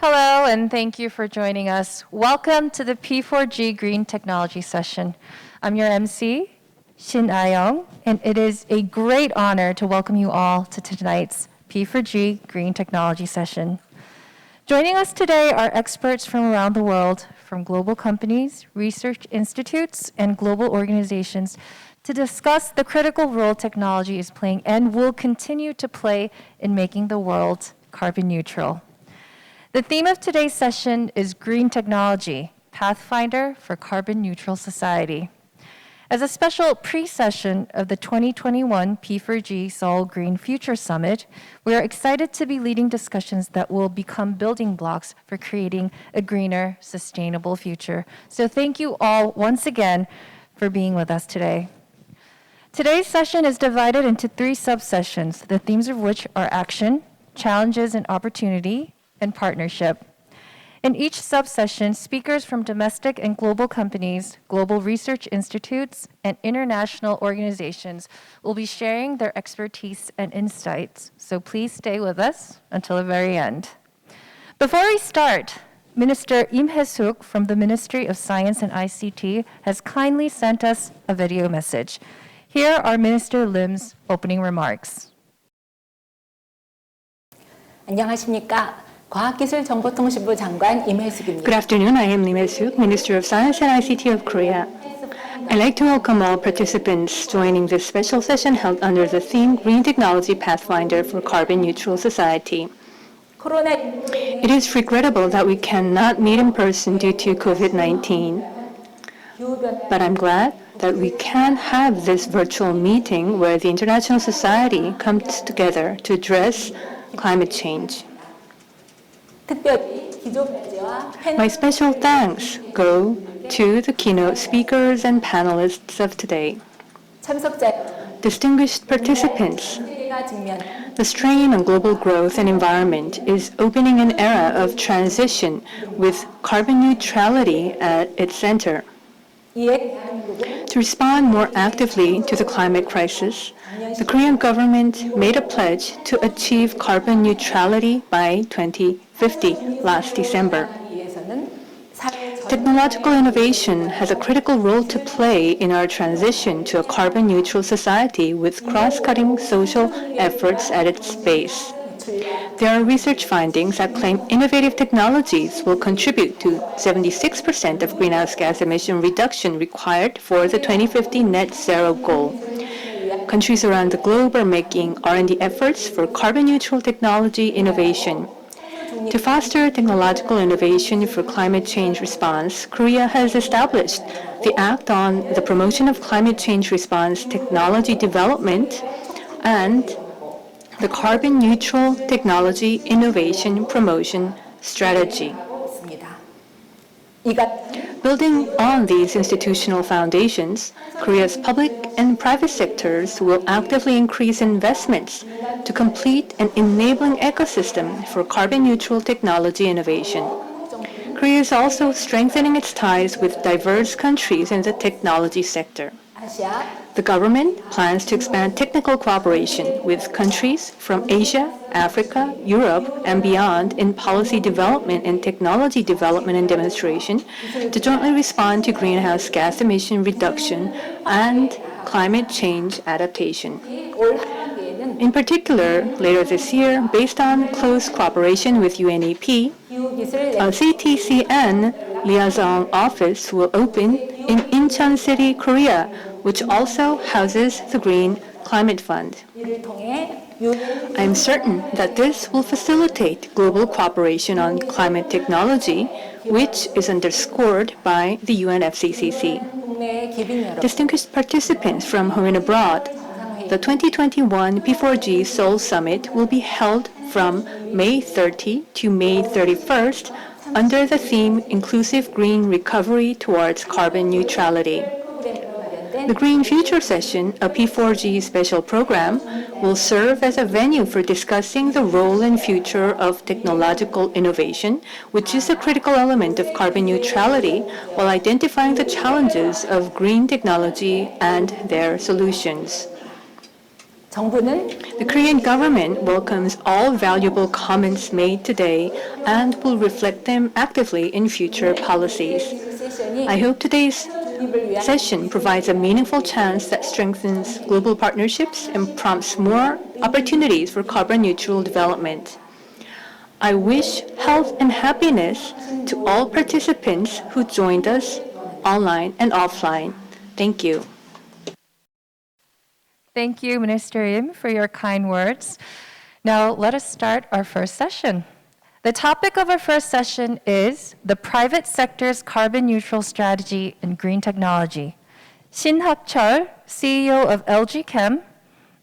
Hello, and thank you for joining us. Welcome to the P4g Green Technology Session. I'm your MC, Shin Ah-young, and it is a great honor to welcome you all to tonight's P4g Green Technology Session. Joining us today are experts from around the world, from global companies, research institutes, and global organizations to discuss the critical role technology is playing and will continue to play in making the world carbon neutral. The theme of today's session is Green Technology, Pathfinder for Carbon Neutral Society. As a special pre-session of the 2021 P4g Seoul Green Future Summit, we are excited to be leading discussions that will become building blocks for creating a greener, sustainable future. So thank you all once again for being with us today. Today's session is divided into 3 sub-sessions, the themes of which are action, challenges and opportunity, and partnership. In each sub-session, speakers from domestic and global companies, global research institutes, and international organizations will be sharing their expertise and insights. So please stay with us until the very end. Before we start, Minister Im Hae-suk from the Ministry of Science and ICT has kindly sent us a video message. Here are Minister Lim's opening remarks. 안녕하십니까. 과학기술정보통신부 장관 임혜숙입니다. Good afternoon, I am Lim Hae-suk, Minister of Science and ICT of Korea. I'd like to welcome all participants joining this special session held under the theme Green Technology Pathfinder for Carbon Neutral Society. It is regrettable that we cannot meet in person due to COVID-19, but I'm glad that we can have this virtual meeting where the international society comes together to address climate change. My special thanks go to the keynote speakers and panelists of today. Distinguished participants, the strain on global growth and environment is opening an era of transition with carbon neutrality at its center. To respond more actively to the climate crisis, the Korean government made a pledge to achieve carbon neutrality by 2050 last December. Technological innovation has a critical role to play in our transition to a carbon neutral society with cross-cutting social efforts at its base. There are research findings that claim innovative technologies will contribute to 76% of greenhouse gas emission reduction required for the 2050 net zero goal. Countries around the globe are making R&D efforts for carbon neutral technology innovation. To foster technological innovation for climate change response, Korea has established the Act on the Promotion of Climate Change Response Technology Development and the Carbon Neutral Technology Innovation Promotion Strategy. Building on these institutional foundations, Korea's public and private sectors will actively increase investments to complete an enabling ecosystem for carbon-neutral technology innovation. Korea is also strengthening its ties with diverse countries in the technology sector. The government plans to expand technical cooperation with countries from Asia, Africa, Europe, and beyond in policy development and technology development and demonstration to jointly respond to greenhouse gas emission reduction and climate change adaptation. In particular, later this year, based on close cooperation with UNEP, a CTCN liaison office will open in Incheon City, Korea, which also houses the Green Climate Fund. I am certain that this will facilitate global cooperation on climate technology, which is underscored by the UNFCCC. Distinguished participants from home and abroad, the 2021 P4g Seoul Summit will be held from May 30 to May 31st under the theme Inclusive Green Recovery Towards Carbon Neutrality. The Green Future Session, a P4g special program, will serve as a venue for discussing the role and future of technological innovation, which is a critical element of carbon neutrality, while identifying the challenges of green technology and their solutions. 정부는 The Korean government welcomes all valuable comments made today and will reflect them actively in future policies. 세션이 I hope today's 독립을 위한 session provides a meaningful chance that strengthens global partnerships and prompts more opportunities for carbon neutral development. I wish health and happiness to all participants who joined us online and offline. Thank you. Thank you, Minister Im, for your kind words. Now, let us start our first session. The topic of our first session is the private sector's carbon neutral strategy and green technology. Shin Hak-cheol, CEO of LG Chem,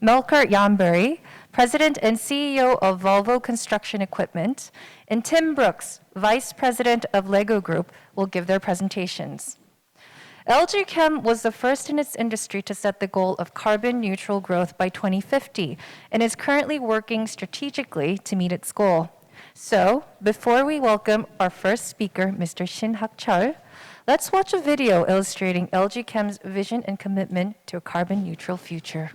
Melger Yanberry, President and CEO of Volvo Construction Equipment, and Tim Brooks, Vice President of Lego Group, will give their presentations. LG Chem was the first in its industry to set the goal of carbon neutral growth by 2050 and is currently working strategically to meet its goal. So, before we welcome our first speaker, Mr. Shin Hak-cheol, let's watch a video illustrating LG Chem's vision and commitment to a carbon neutral future.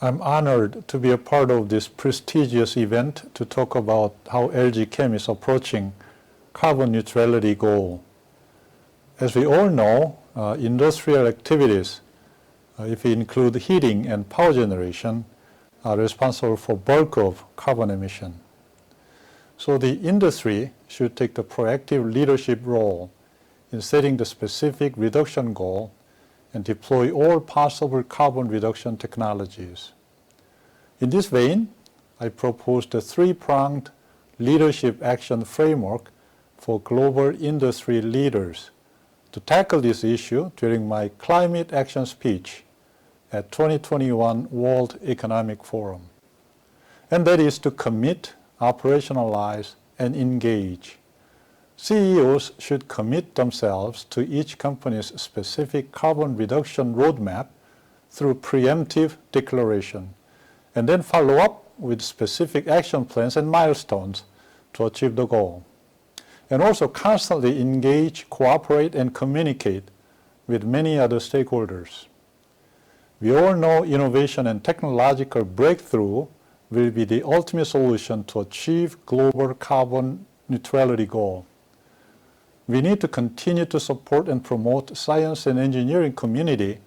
I'm honored to be a part of this prestigious event to talk about how LG Chem is approaching carbon neutrality goal. As we all know, industrial activities, if we include heating and power generation, are responsible for bulk of carbon emission. So the industry should take the proactive leadership role in setting the specific reduction goal and deploy all possible carbon reduction technologies. In this vein, I proposed a three-pronged leadership action framework for global industry leaders to tackle this issue during my climate action speech at 2021 World Economic Forum. And that is to commit, operationalize, and engage. CEOs should commit themselves to each company's specific carbon reduction roadmap through preemptive declaration, and then follow up with specific action plans and milestones to achieve the goal. And also constantly engage, cooperate, and communicate with many other stakeholders. We all know innovation and technological breakthrough will be the ultimate solution to achieve global carbon neutrality goal. We need to continue to support and promote science and engineering community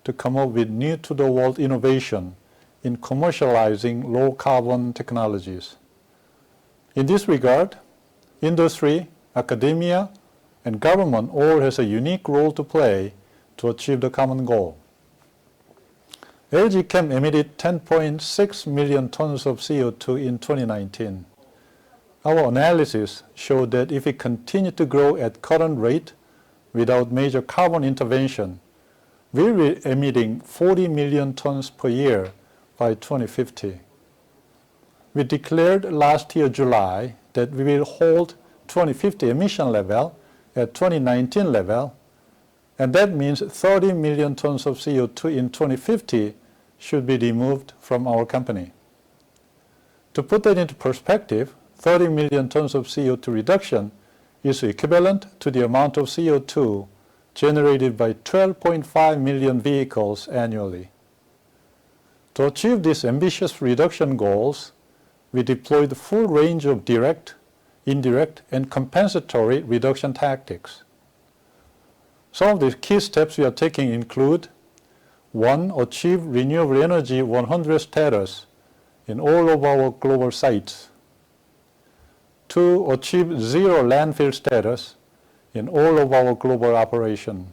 to come up with new-to-the-world innovation in commercializing low-carbon technologies. In this regard, industry, academia, and government all has a unique role to play to achieve the common goal. LG Chem emitted 10.6 million tons of CO2 in 2019. Our analysis showed that if we continue to grow at current rate without major carbon intervention, we'll be emitting 40 million tons per year by 2050. We declared last year, July, that we will hold 2050 emission level at 2019 level, and that means 30 million tons of CO2 in 2050 should be removed from our company. To put that into perspective, 30 million tons of CO2 reduction is equivalent to the amount of CO2 generated by 12.5 million vehicles annually. To achieve these ambitious reduction goals, we deployed a full range of direct, indirect, and compensatory reduction tactics. Some of the key steps we are taking include: 1. Achieve renewable energy 100 status in all of our global sites. 2. Achieve zero landfill status in all of our global operation.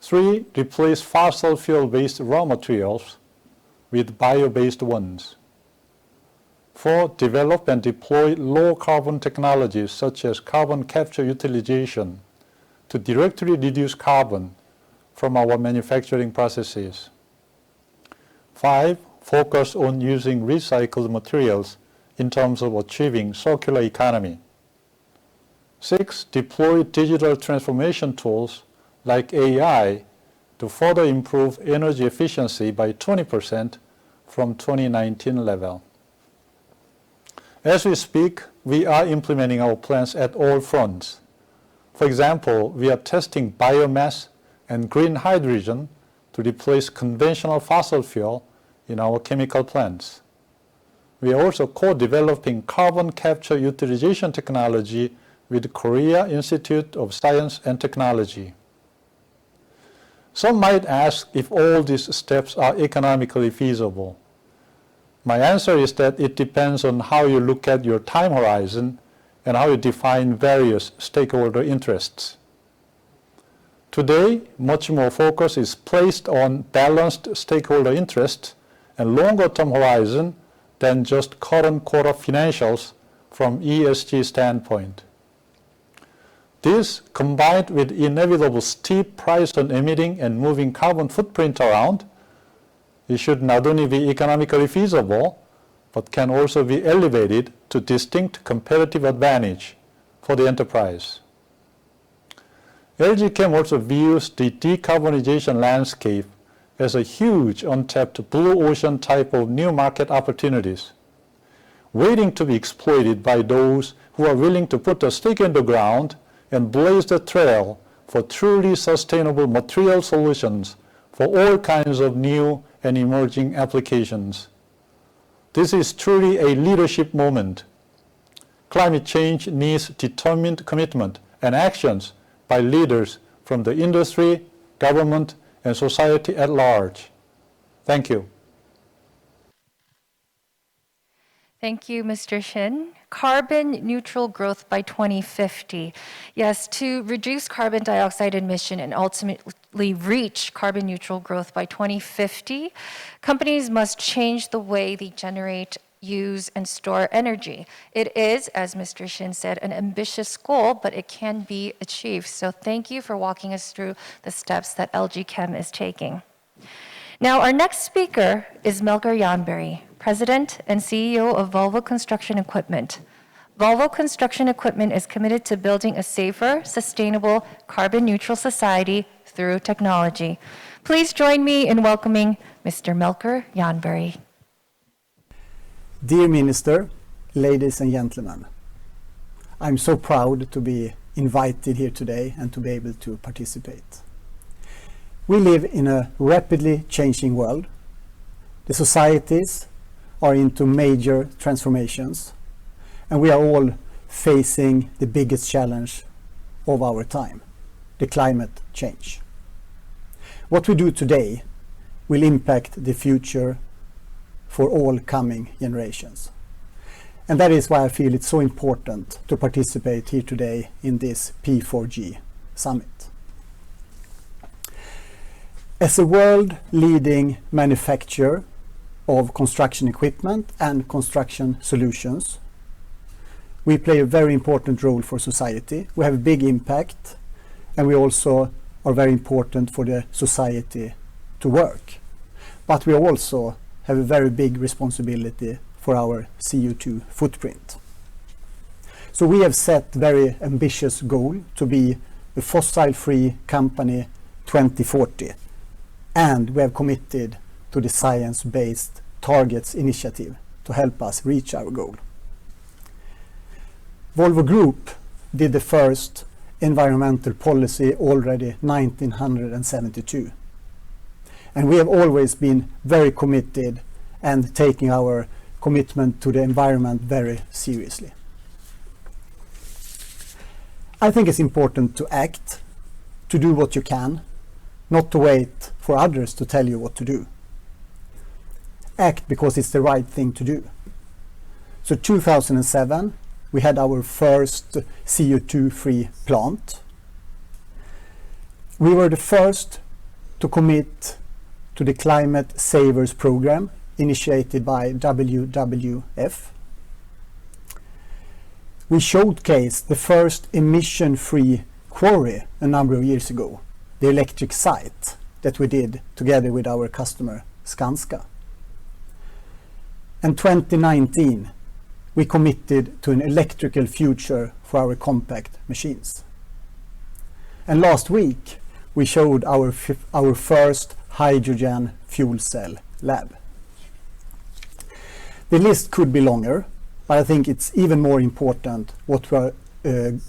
3. Replace fossil fuel-based raw materials with bio-based ones. 4. Develop and deploy low-carbon technologies such as carbon capture utilization to directly reduce carbon from our manufacturing processes. 5. Focus on using recycled materials in terms of achieving circular economy. 6. Deploy digital transformation tools like AI to further improve energy efficiency by 20% from 2019 level. As we speak, we are implementing our plans at all fronts. For example, we are testing biomass and green hydrogen to replace conventional fossil fuel in our chemical plants. We are also co-developing carbon capture utilization technology with Korea Institute of Science and Technology. Some might ask if all these steps are economically feasible. My answer is that it depends on how you look at your time horizon and how you define various stakeholder interests. Today, much more focus is placed on balanced stakeholder interests and longer-term horizon than just current quarter financials from ESG standpoint. This, combined with inevitable steep price on emitting and moving carbon footprint around, it should not only be economically feasible, but can also be elevated to distinct competitive advantage for the enterprise. LG Chem also views the decarbonization landscape as a huge untapped blue ocean type of new market opportunities, waiting to be exploited by those who are willing to put a stake in the ground and blaze the trail for truly sustainable material solutions for all kinds of new and emerging applications. This is truly a leadership moment. Climate change needs determined commitment and actions by leaders from the industry, government, and society at large. Thank you. Thank you, Mr. Shin. Carbon neutral growth by 2050. Yes, to reduce carbon dioxide emission and ultimately reach carbon neutral growth by 2050, companies must change the way they generate, use, and store energy. It is, as Mr. Shin said, an ambitious goal, but it can be achieved. So thank you for walking us through the steps that LG Chem is taking. Now, our next speaker is Melger Yanberry, President and CEO of Volvo Construction Equipment. Volvo Construction Equipment is committed to building a safer, sustainable, carbon-neutral society through technology. Please join me in welcoming Mr. Melger Yanberry. Dear Minister, ladies and gentlemen, I'm so proud to be invited here today and to be able to participate. We live in a rapidly changing world. The societies are into major transformations, and we are all facing the biggest challenge of our time, the climate change. What we do today will impact the future for all coming generations. And that is why I feel it's so important to participate here today in this P4g Summit. As a world-leading manufacturer of construction equipment and construction solutions, we play a very important role for society. We have a big impact, and we also are very important for the society to work. But we also have a very big responsibility for our CO2 footprint. So we have set very ambitious goal to be a fossil-free company 2040, and we have committed to the Science Based Targets initiative to help us reach our goal. Volvo Group did the first environmental policy already 1972. And we have always been very committed and taking our commitment to the environment very seriously. I think it's important to act, to do what you can, not to wait for others to tell you what to do. Act because it's the right thing to do. So 2007, we had our first CO2-free plant. We were the first to commit to the Climate Savers program initiated by WWF. We showcased the first emission-free quarry a number of years ago, the electric site that we did together with our customer Skanska. And 2019, we committed to an electrical future for our compact machines. And last week, we showed our first hydrogen fuel cell lab. The list could be longer, but I think it's even more important what we're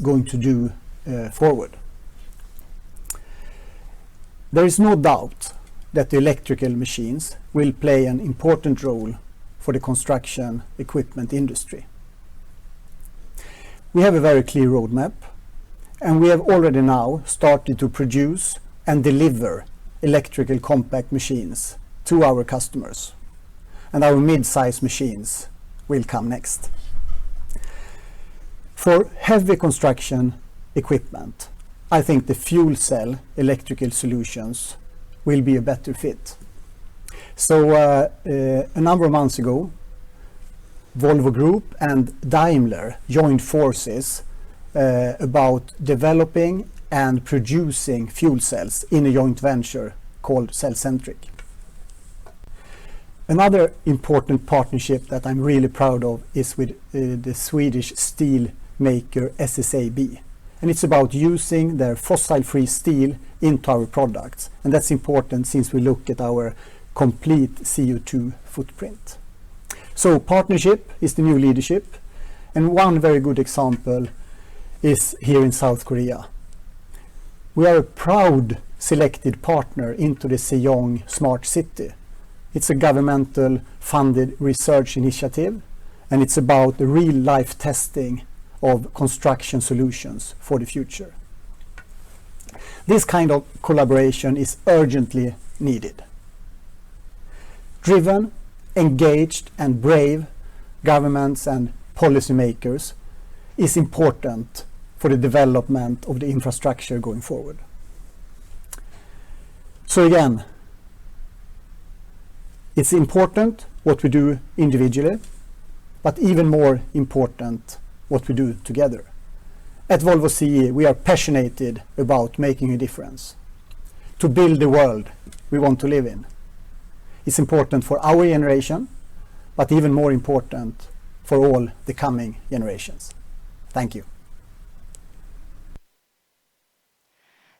going to do forward. There is no doubt that the electrical machines will play an important role for the construction equipment industry. We have a very clear roadmap, and we have already now started to produce and deliver electrical compact machines to our customers, and our mid-size machines will come next. For heavy construction equipment, I think the fuel cell electrical solutions will be a better fit. So a number of months ago, Volvo Group and Daimler joined forces about developing and producing fuel cells in a joint venture called Cellcentric. Another important partnership that I'm really proud of is with the Swedish steel maker SSAB. And it's about using their fossil-free steel into our products. And that's important since we look at our complete CO2 footprint. So partnership is the new leadership. And one very good example is here in South Korea. We are a proud selected partner into the Sejong Smart City. It's a governmental funded research initiative, and it's about the real life testing of construction solutions for the future. This kind of collaboration is urgently needed. Driven, engaged and brave governments and policymakers is important for the development of the infrastructure going forward. So again, it's important what we do individually, but even more important what we do together. At Volvo CE, we are passionate about making a difference, to build the world we want to live in. It's important for our generation, but even more important for all the coming generations. Thank you.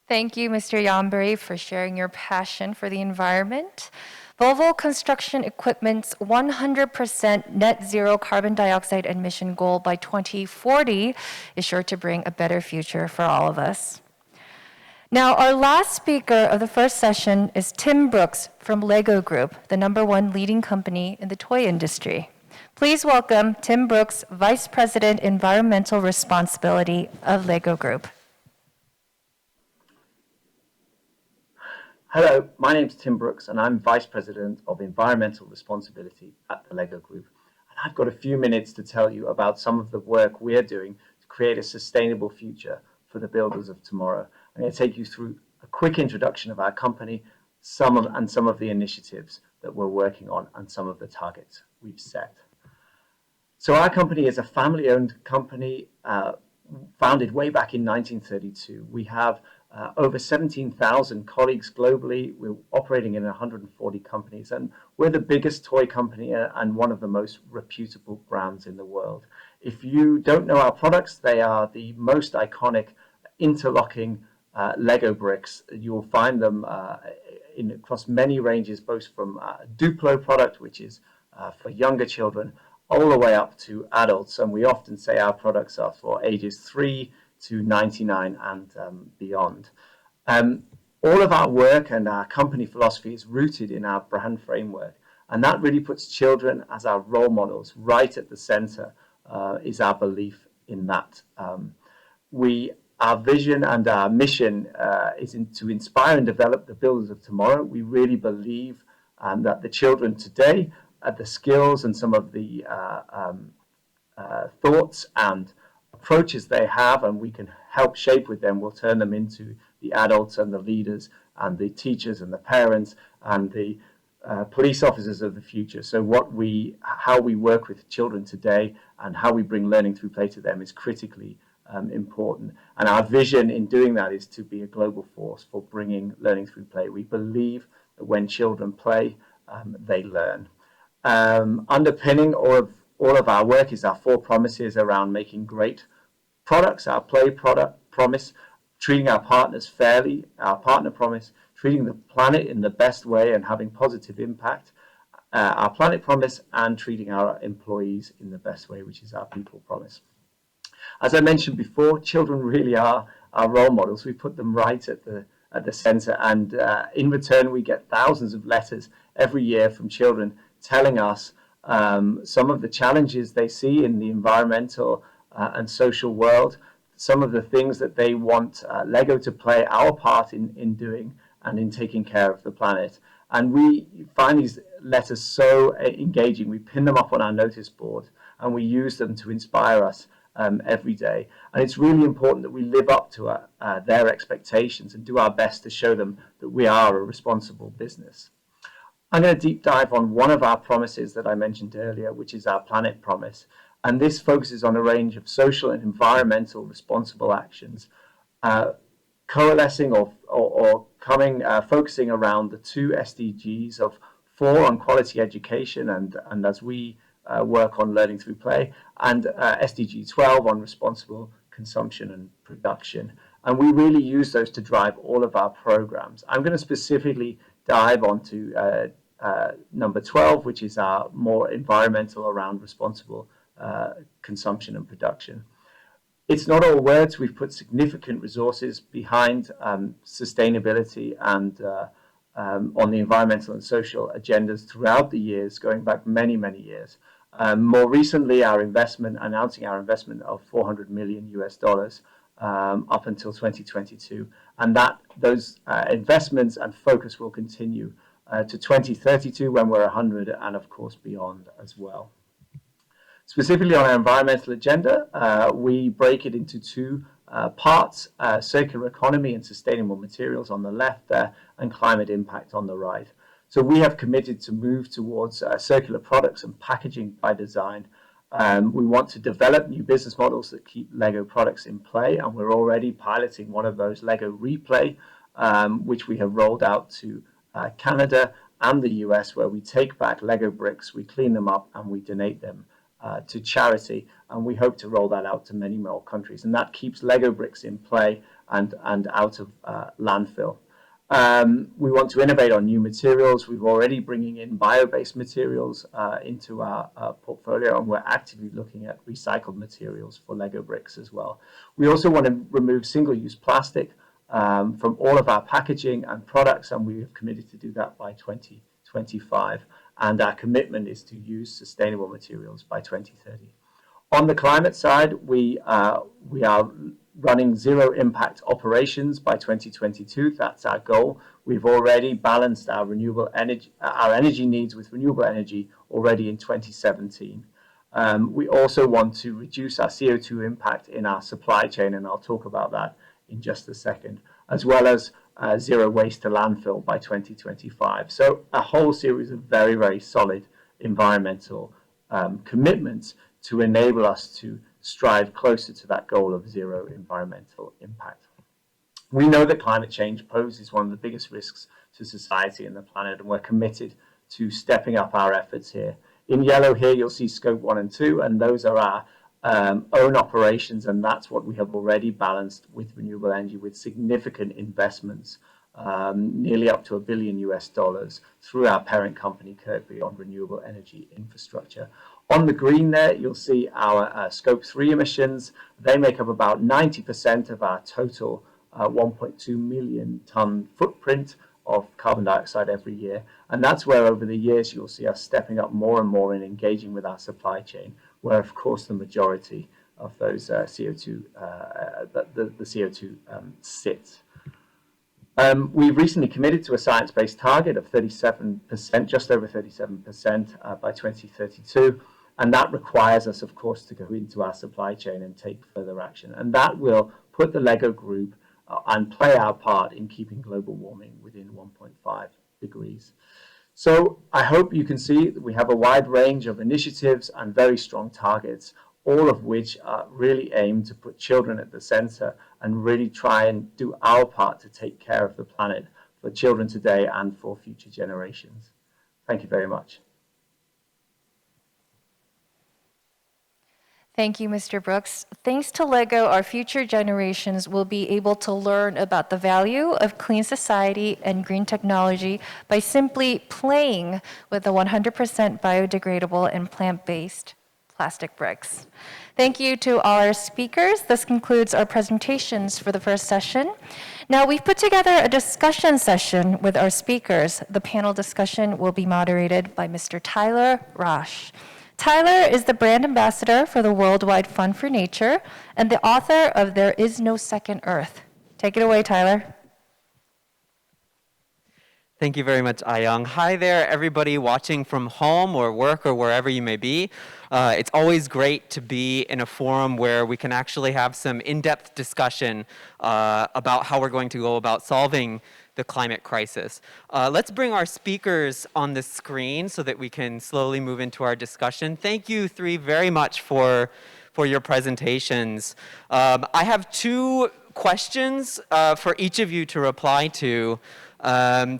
Thank you, Mr. Yanberry, for sharing your passion for the environment. Volvo Construction Equipment's 100% net zero carbon dioxide emission goal by 2040 is sure to bring a better future for all of us. Now, our last speaker of the first session is Tim Brooks from Lego Group, the #1 leading company in the toy industry. Please welcome Tim Brooks, Vice President, Environmental Responsibility of Lego Group. Hello, my name's Tim Brooks and I'm Vice President of Environmental Responsibility at the Lego Group. And I've got a few minutes to tell you about some of the work we're doing to create a sustainable future for the builders of tomorrow. I'm going to take you through a quick introduction of our company, some of the initiatives that we're working on and some of the targets we've set. So our company is a family-owned company founded way back in 1932. We have over 17,000 colleagues globally. We're operating in 140 companies, and we're the biggest toy company and one of the most reputable brands in the world. If you don't know our products, they are the most iconic interlocking Lego bricks. You'll find them across many ranges, both from Duplo product, which is for younger children, all the way up to adults. And we often say our products are for ages 3 to 99 and beyond. All of our work and our company philosophy is rooted in our brand framework, and that really puts children as our role models. Right at the center is our belief in that. Our vision and our mission is to inspire and develop the builders of tomorrow. We really believe that the children today, the skills and some of the thoughts and approaches they have, and we can help shape with them, will turn them into the adults and the leaders and the teachers and the parents and the police officers of the future. So how we work with children today and how we bring learning through play to them is critically important. And our vision in doing that is to be a global force for bringing learning through play. We believe that when children play, they learn. Underpinning all of our work is our 4 promises around making great products, our play product promise, treating our partners fairly, our partner promise, treating the planet in the best way and having positive impact, our planet promise, and treating our employees in the best way, which is our people promise. As I mentioned before, children really are our role models. We put them right at the center, and in return we get thousands of letters every year from children telling us some of the challenges they see in the environmental and social world, some of the things that they want Lego to play our part in doing and in taking care of the planet. And we find these letters so engaging. We pin them up on our notice board and we use them to inspire us every day. And it's really important that we live up to their expectations and do our best to show them that we are a responsible business. I'm going to deep dive on one of our promises that I mentioned earlier, which is our planet promise. And this focuses on a range of social and environmental responsible actions, coalescing or focusing around the 2 SDGs of 4 on quality education and as we work on learning through play, and SDG 12 on responsible consumption and production. And we really use those to drive all of our programs. I'm going to specifically dive onto number 12, which is our more environmental around responsible consumption and production. It's not all words. We've put significant resources behind sustainability and on the environmental and social agendas throughout the years, going back many, many years. More recently, announcing our investment of $400 million up until 2022, and those investments and focus will continue to 2032 when we're 100, and of course beyond as well. Specifically on our environmental agenda, we break it into 2 parts, circular economy and sustainable materials on the left there, and climate impact on the right. So we have committed to move towards circular products and packaging by design. We want to develop new business models that keep Lego products in play, and we're already piloting one of those, Lego Replay, which we have rolled out to Canada and the US, where we take back Lego bricks, we clean them up, and we donate them to charity, and we hope to roll that out to many more countries, and that keeps Lego bricks in play and out of landfill. We want to innovate on new materials. We're already bringing in bio-based materials into our portfolio, and we're actively looking at recycled materials for Lego bricks as well. We also want to remove single-use plastic from all of our packaging and products, and we have committed to do that by 2025. And our commitment is to use sustainable materials by 2030. On the climate side, we are running zero impact operations by 2022. That's our goal. We've already balanced our energy needs with renewable energy already in 2017. We also want to reduce our CO2 impact in our supply chain, and I'll talk about that in just a second, as well as zero waste to landfill by 2025. So a whole series of very, very solid environmental commitments to enable us to strive closer to that goal of zero environmental impact. We know that climate change poses one of the biggest risks to society and the planet, and we're committed to stepping up our efforts here. In yellow here, you'll see Scope 1 and 2, and those are our own operations, and that's what we have already balanced with renewable energy, with significant investments, nearly up to $1 billion through our parent company, Kirkby, on renewable energy infrastructure. On the green there, you'll see our Scope 3 emissions. They make up about 90% of our total 1.2 million ton footprint of carbon dioxide every year. And that's where over the years you'll see us stepping up more and more in engaging with our supply chain, where of course the majority of those CO2, the CO2 sits. We've recently committed to a science-based target of 37%, just over 37% by 2032. And that requires us, of course, to go into our supply chain and take further action. And that will put the LEGO Group and play our part in keeping global warming within 1.5 degrees. So I hope you can see that we have a wide range of initiatives and very strong targets, all of which really aim to put children at the center and really try and do our part to take care of the planet for children today and for future generations. Thank you very much. Thank you, Mr. Brooks. Thanks to LEGO, our future generations will be able to learn about the value of clean society and green technology by simply playing with the 100% biodegradable and plant-based plastic bricks. Thank you to all our speakers. This concludes our presentations for the first session. Now, we've put together a discussion session with our speakers. The panel discussion will be moderated by Mr. Tyler Roche. Tyler is the brand ambassador for the Worldwide Fund for Nature and the author of There Is No Second Earth. Take it away, Tyler. Thank you very much, Ayoung. Hi there, everybody watching from home or work or wherever you may be. It's always great to be in a forum where we can actually have some in-depth discussion about how we're going to go about solving the climate crisis. Let's bring our speakers on the screen so that we can slowly move into our discussion. Thank you three very much for your presentations. I have two questions for each of you to reply to.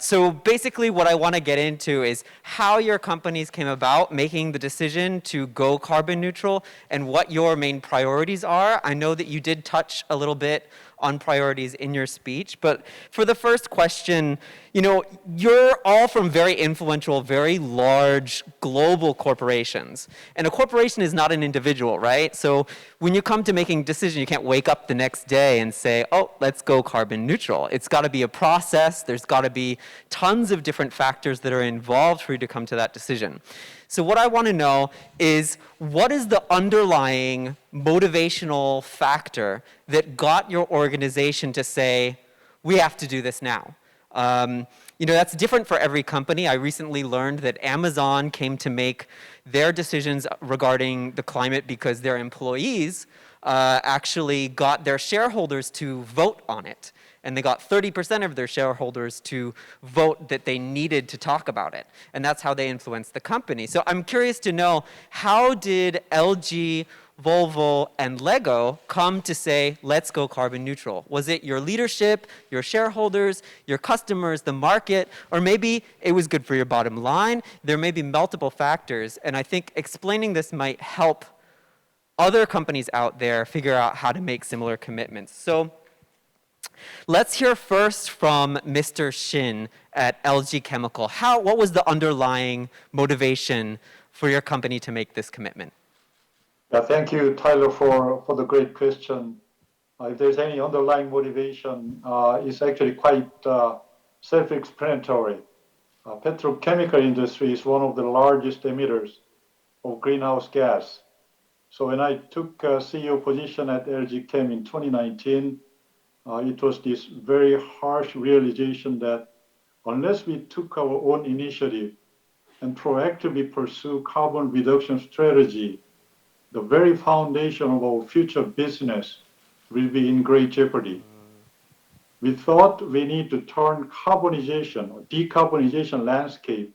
So basically what I want to get into is how your companies came about making the decision to go carbon neutral and what your main priorities are. I know that you did touch a little bit on priorities in your speech, but for the first question, you know, you're all from very influential, very large global corporations. And a corporation is not an individual, right? So when you come to making decisions, you can't wake up the next day and say, oh, let's go carbon neutral. It's got to be a process. There's got to be tons of different factors that are involved for you to come to that decision. So what I want to know is, what is the underlying motivational factor that got your organization to say, we have to do this now? You know, that's different for every company. I recently learned that Amazon came to make their decisions regarding the climate because their employees actually got their shareholders to vote on it. And they got 30% of their shareholders to vote that they needed to talk about it. And that's how they influenced the company. So I'm curious to know, how did LG, Volvo, and Lego come to say, let's go carbon neutral? Was it your leadership, your shareholders, your customers, the market, or maybe it was good for your bottom line? There may be multiple factors. And I think explaining this might help other companies out there figure out how to make similar commitments. So let's hear first from Mr. Shin at LG Chemical. What was the underlying motivation for your company to make this commitment? Thank you, Tyler, for the great question. If there's any underlying motivation, it's actually quite self-explanatory. Petrochemical industry is one of the largest emitters of greenhouse gas. So when I took CEO position at LG Chem in 2019, it was this very harsh realization that unless we took our own initiative and proactively pursue carbon reduction strategy, the very foundation of our future business will be in great jeopardy. We thought we need to turn carbonization or decarbonization landscape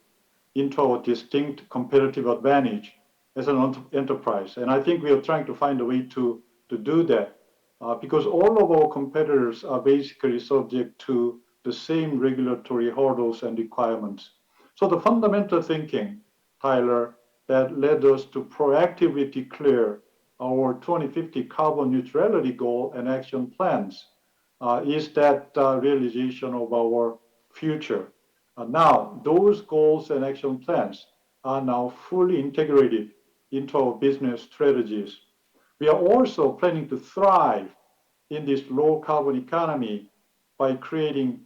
into our distinct competitive advantage as an enterprise. And I think we are trying to find a way to do that because all of our competitors are basically subject to the same regulatory hurdles and requirements. So the fundamental thinking, Tyler, that led us to proactively declare our 2050 carbon neutrality goal and action plans is that realization of our future. Now, those goals and action plans are now fully integrated into our business strategies. We are also planning to thrive in this low carbon economy by creating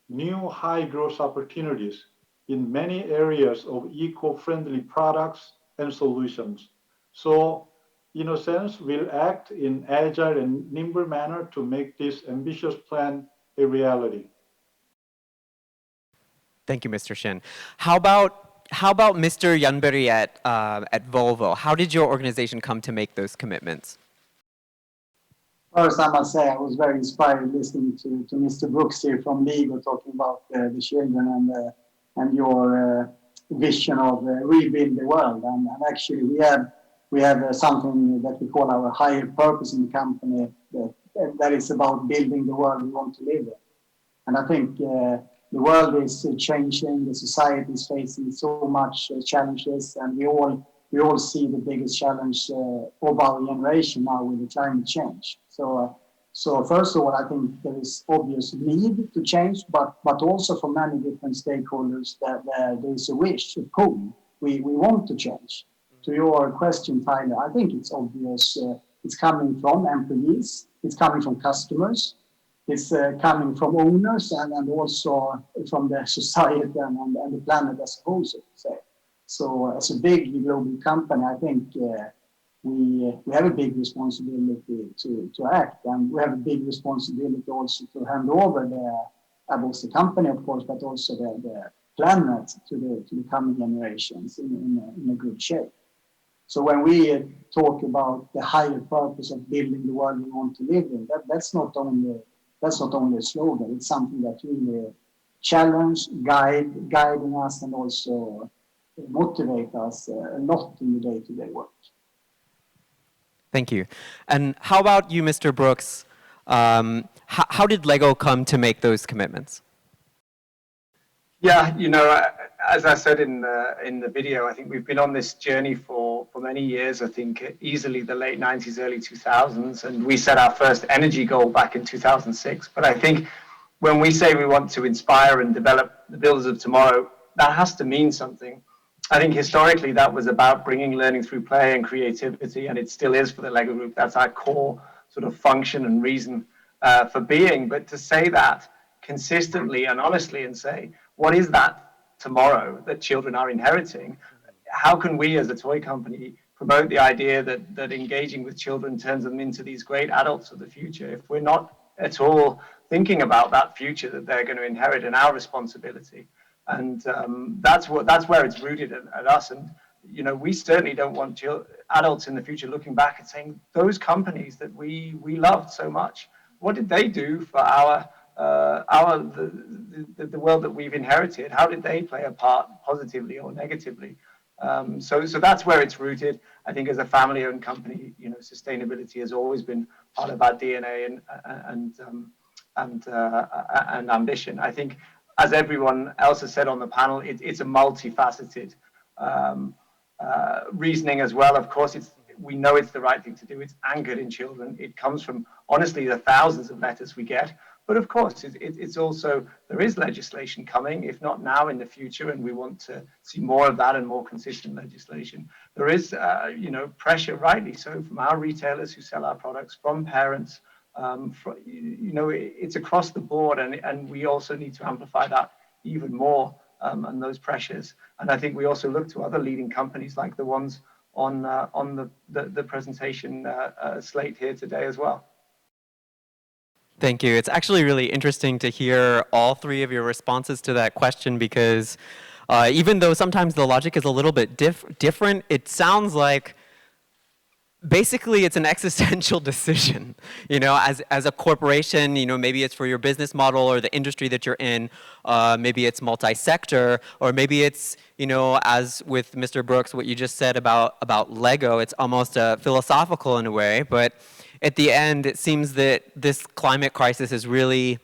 new high growth opportunities in many areas of eco-friendly products and solutions. So, in a sense, we'll act in agile and nimble manner to make this ambitious plan a reality. Thank you, Mr. Shin. How about Mr. Yanberry at Volvo? How did your organization come to make those commitments? First, I must say I was very inspired listening to Mr. Brooks here from Lego talking about the children and your vision of rebuild the world. And actually, we have something that we call our higher purpose in the company that is about building the world we want to live in. And I think the world is changing, the society is facing so much challenges, and we all see the biggest challenge of our generation now with the climate change. So first of all, I think there is obvious need to change, but also for many different stakeholders that there is a wish, a pull. We want to change. To your question, Tyler, I think it's obvious. It's coming from employees, it's coming from customers, it's coming from owners, and also from the society and the planet as a whole, so to say. So as a big global company, I think we have a big responsibility to act, and we have a big responsibility also to hand over both the company, of course, but also the planet to the coming generations in a good shape. So when we talk about the higher purpose of building the world we want to live in, that's not only a slogan. It's something that really challenge, guiding us, and also motivate us a lot in the day-to-day work. Thank you. And how about you, Mr. Brooks? How did Lego come to make those commitments? Yeah, as I said in the video, I think we've been on this journey for many years. I think easily the late 90s, early 2000s, and we set our first energy goal back in 2006. But I think when we say we want to inspire and develop the builders of tomorrow, that has to mean something. I think historically that was about bringing learning through play and creativity, and it still is for the Lego Group. That's our core sort of function and reason for being. But to say that consistently and honestly and say, what is that tomorrow that children are inheriting? How can we as a toy company promote the idea that engaging with children turns them into these great adults of the future if we're not at all thinking about that future that they're going to inherit and our responsibility? And that's where it's rooted at us. And we certainly don't want adults in the future looking back and saying, those companies that we loved so much, what did they do for the world that we've inherited? How did they play a part positively or negatively? So that's where it's rooted. I think as a family-owned company, sustainability has always been part of our DNA and ambition. I think, as everyone else has said on the panel, it's a multifaceted reasoning as well. Of course, we know it's the right thing to do. It's anchored in children. It comes from, honestly, the thousands of letters we get. But of course, it's also, there is legislation coming, if not now, in the future, and we want to see more of that and more consistent legislation. There is, pressure, rightly so, from our retailers who sell our products, from parents. It's across the board, and we also need to amplify that even more, and those pressures. And I think we also look to other leading companies like the ones on the presentation slate here today as well. Thank you. It's actually really interesting to hear all three of your responses to that question, because even though sometimes the logic is a little bit different, it sounds like basically it's an existential decision. As a corporation, maybe it's for your business model or the industry that you're in, maybe it's multi-sector, or maybe it's, as with Mr. Brooks, what you just said about Lego, it's almost philosophical in a way, but at the end, it seems that this climate crisis is really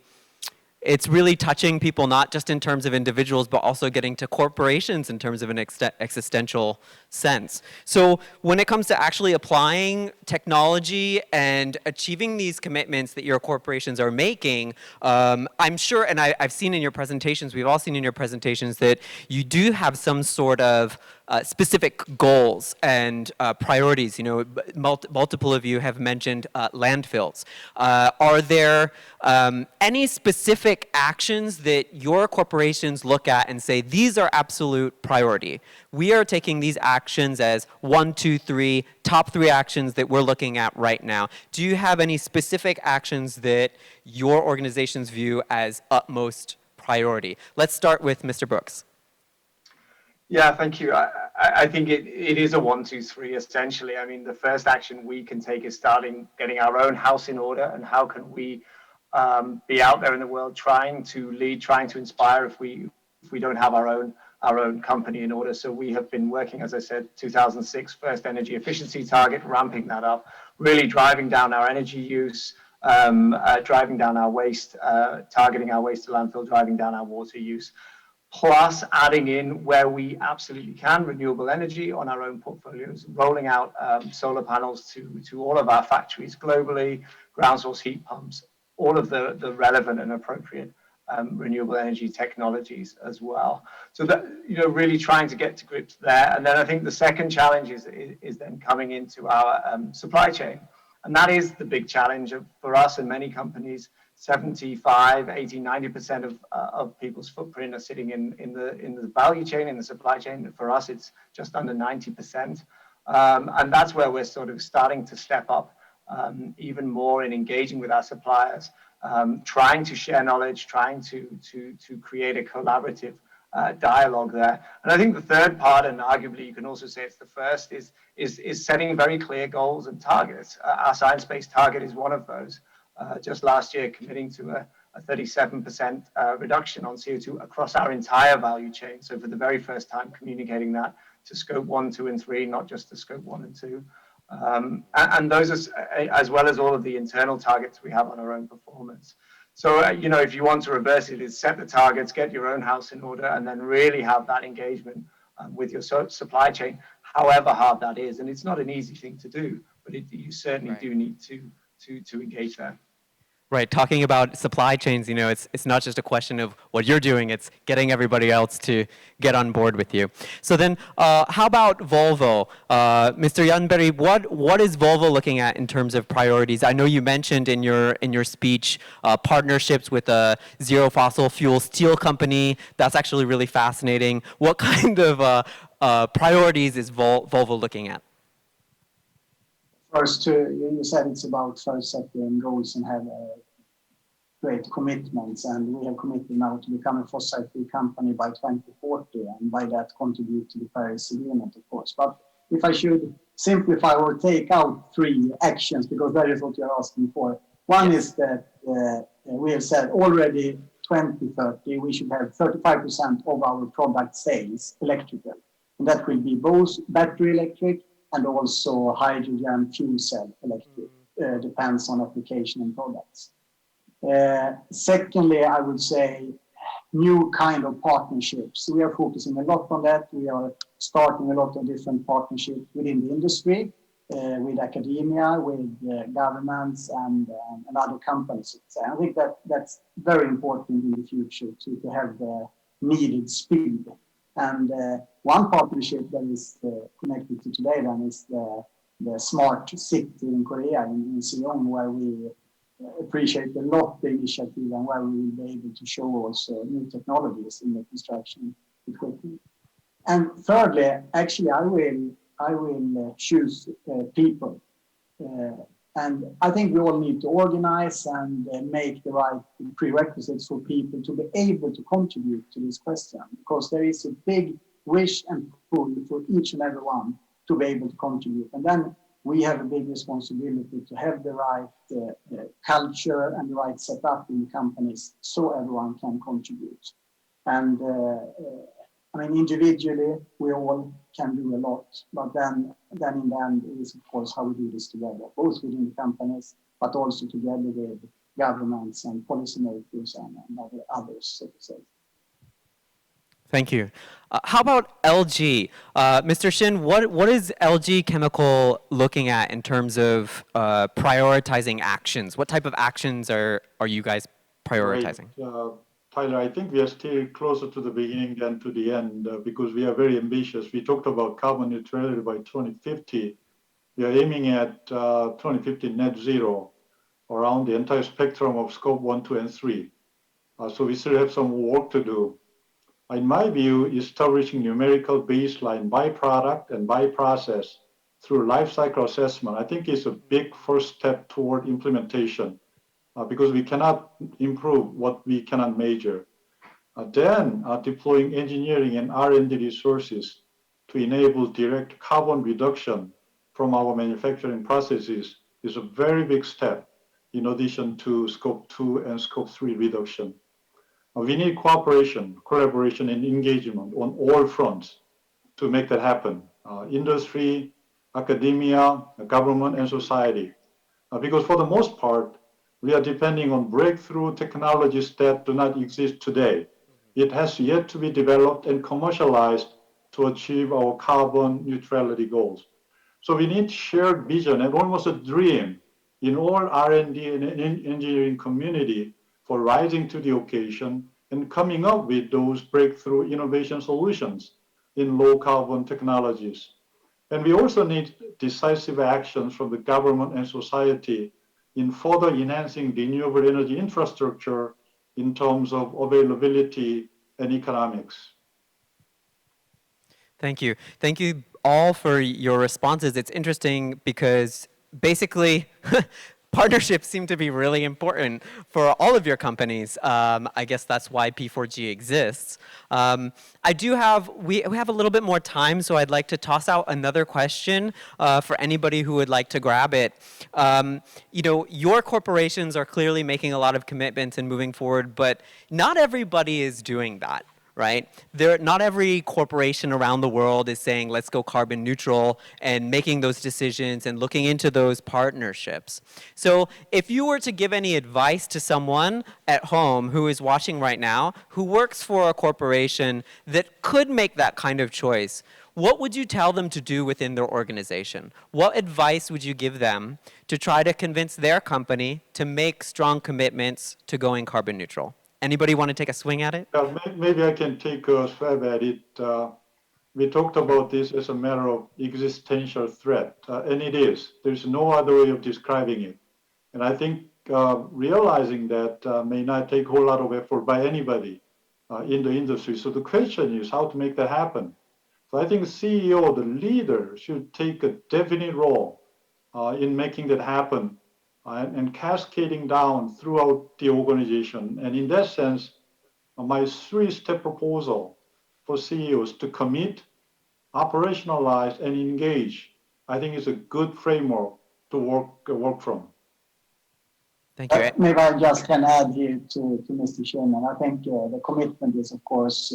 touching people, not just in terms of individuals, but also getting to corporations in terms of an existential sense. So when it comes to actually applying technology and achieving these commitments that your corporations are making, I'm sure, and I've seen in your presentations, we've all seen in your presentations, that you do have some sort of specific goals and priorities. You know, multiple of you have mentioned landfills. Are there any specific actions that your corporations look at and say, these are absolute priority? We are taking these actions as 1, 2, 3, top 3 actions that we're looking at right now. Do you have any specific actions that your organizations view as utmost priority? Let's start with Mr. Brooks. Yeah, thank you. I think it is a 1, 2, 3 essentially. I mean, the first action we can take is getting our own house in order, and how can we be out there in the world trying to lead, trying to inspire if we don't have our own company in order. So we have been working, as I said, 2006 first energy efficiency target, ramping that up, really driving down our energy use, driving down our waste, targeting our waste to landfill, driving down our water use, plus adding in where we absolutely can renewable energy on our own portfolios, rolling out solar panels to all of our factories globally, ground source heat pumps, all of the relevant and appropriate renewable energy technologies as well. So that, you know, really trying to get to grips there. And then I think the second challenge is then coming into our supply chain. And that is the big challenge for us and many companies. 75, 80, 90% of people's footprint are sitting in the value chain, in the supply chain. For us, it's just under 90%. And that's where we're sort of starting to step up even more in engaging with our suppliers, trying to share knowledge, trying to create a collaborative dialogue there. And I think the third part, and arguably you can also say it's the first, is setting very clear goals and targets. Our science-based target is one of those. Just last year, committing to a 37% reduction on CO2 across our entire value chain. So for the very first time, communicating that to scope 1, 2, and 3, not just to scope 1 and 2. And those are, as well as all of the internal targets we have on our own performance. So, you know, if you want to reverse it, is set the targets, get your own house in order, and then really have that engagement with your supply chain, however hard that is. And it's not an easy thing to do, but you certainly do need to engage there. Right, talking about supply chains, you know, it's not just a question of what you're doing, it's getting everybody else to get on board with you. So then, how about Volvo? Mr. Yanberry, what is Volvo looking at in terms of priorities? I know you mentioned in your speech partnerships with a zero fossil fuel steel company. That's actually really fascinating. What kind of priorities is Volvo looking at? First, you said it's about first setting goals and have great commitments, and we have committed now to become a fossil-free company by 2040, and by that contribute to the Paris Agreement, of course. But if I should simplify or take out 3 actions, because that is what you're asking for. One is that we have said already 2030, we should have 35% of our product sales electrical. And that will be both battery electric and also hydrogen fuel cell electric, depends on application and products. Secondly, I would say new kind of partnerships. We are focusing a lot on that. We are starting a lot of different partnerships within the industry, with academia, with governments and other companies. I think that's very important in the future to have the needed speed. And one partnership that is connected to today then is the smart city in Korea, in Seoul, where we appreciate a lot the initiative and where we will be able to show also new technologies in the construction equipment. And thirdly, actually, I will choose people. And I think we all need to organize and make the right prerequisites for people to be able to contribute to this question, because there is a big wish and pull for each and every one to be able to contribute. And then we have a big responsibility to have the right culture and the right setup in the companies so everyone can contribute. And I mean, individually, we all can do a lot, but then in the end, it is, of course, how we do this together, both within the companies, but also together with governments and policymakers and others, so to say. Thank you. How about LG? Mr. Shin, what is LG Chemical looking at in terms of prioritizing actions? What type of actions are you guys prioritizing? Right. Tyler, I think we are still closer to the beginning than to the end because we are very ambitious. We talked about carbon neutrality by 2050. We are aiming at 2050 net zero around the entire spectrum of scope 1, 2, and 3. So we still have some work to do. In my view, establishing numerical baseline by product and by process through life cycle assessment, I think is a big first step toward implementation because we cannot improve what we cannot measure. Then deploying engineering and R&D resources to enable direct carbon reduction from our manufacturing processes is a very big step in addition to scope 2 and scope 3 reduction. We need cooperation, collaboration, and engagement on all fronts to make that happen. Industry, academia, government, and society. Because for the most part, we are depending on breakthrough technologies that do not exist today. It has yet to be developed and commercialized to achieve our carbon neutrality goals. So we need shared vision and almost a dream in all R&D and engineering community for rising to the occasion and coming up with those breakthrough innovation solutions in low carbon technologies. And we also need decisive actions from the government and society in further enhancing renewable energy infrastructure in terms of availability and economics. Thank you. Thank you all for your responses. It's interesting because basically partnerships seem to be really important for all of your companies. I guess that's why P4g exists. We have a little bit more time, so I'd like to toss out another question for anybody who would like to grab it. Your corporations are clearly making a lot of commitments and moving forward, but not everybody is doing that. Right? Not every corporation around the world is saying, let's go carbon neutral and making those decisions and looking into those partnerships. So if you were to give any advice to someone at home who is watching right now, who works for a corporation that could make that kind of choice, what would you tell them to do within their organization? What advice would you give them to try to convince their company to make strong commitments to going carbon neutral? Anybody want to take a swing at it? Maybe I can take a swab at it. We talked about this as a matter of existential threat, and it is. There's no other way of describing it. And I think realizing that may not take a whole lot of effort by anybody in the industry. So the question is how to make that happen. So I think the CEO, the leader, should take a definite role in making that happen. And cascading down throughout the organization. And in that sense, my three-step proposal for CEOs to commit, operationalize, and engage, I think is a good framework to work from. Thank you. Maybe I just can add here to Mr. Chairman. I think the commitment is, of course,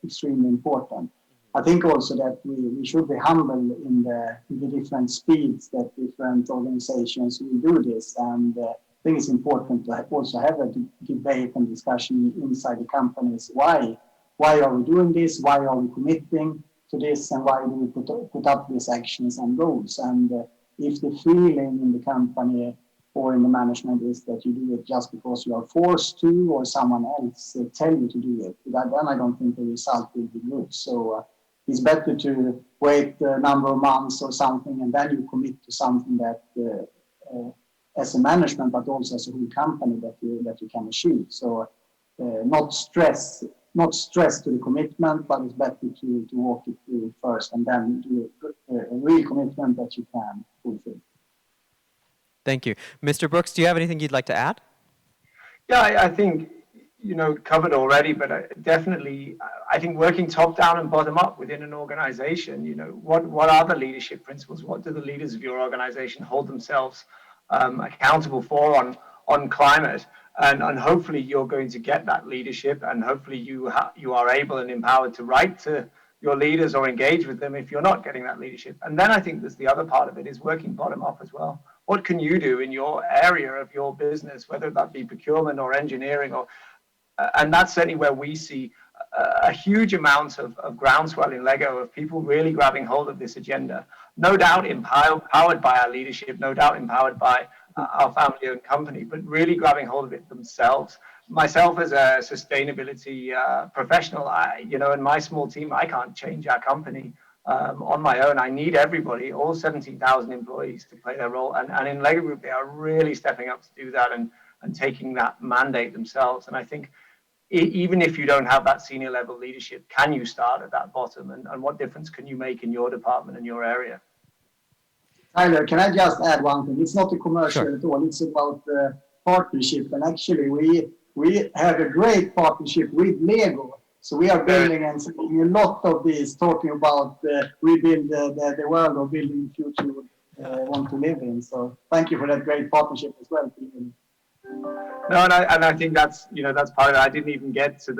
extremely important. I think also that we should be humble in the different speeds that different organizations will do this. And I think it's important to also have a debate and discussion inside the companies. Why are we doing this? Why are we committing to this? And why do we put up these actions and goals? And if the feeling in the company or in the management is that you do it just because you are forced to or someone else tell you to do it, then I don't think the result will be good. So it's better to wait a number of months or something, and then you commit to something that, as a management, but also as a whole company, that you can achieve. So, not stress to the commitment, but it's better to walk it through first, and then do a real commitment that you can fulfill. Thank you, Mr. Brooks. Do you have anything you'd like to add? Yeah, I think covered already, but definitely, I think working top down and bottom up within an organization, what are the leadership principles? What do the leaders of your organization hold themselves accountable for on climate? And hopefully you're going to get that leadership, and hopefully you are able and empowered to write to your leaders or engage with them if you're not getting that leadership. And then I think there's the other part of it is working bottom up as well. What can you do in your area of your business, whether that be procurement or engineering, or and that's certainly where we see a huge amount of groundswell in Lego of people really grabbing hold of this agenda. No doubt empowered by our leadership, no doubt empowered by our family-owned company, but really grabbing hold of it themselves. Myself as a sustainability professional, in my small team, I can't change our company on my own. I need everybody, all 17,000 employees, to play their role. And in Lego Group, they are really stepping up to do that and taking that mandate themselves. And I think even if you don't have that senior level leadership, can you start at that bottom? And what difference can you make in your department and your area? Tyler, can I just add one thing? It's not a commercial at all. It's about partnership. And actually, we have a great partnership with Lego. So we are building and seeing a lot of this, talking about rebuild the world or building the future we want to live in. So thank you for that great partnership as well. No, and I think that's part of it. I didn't even get to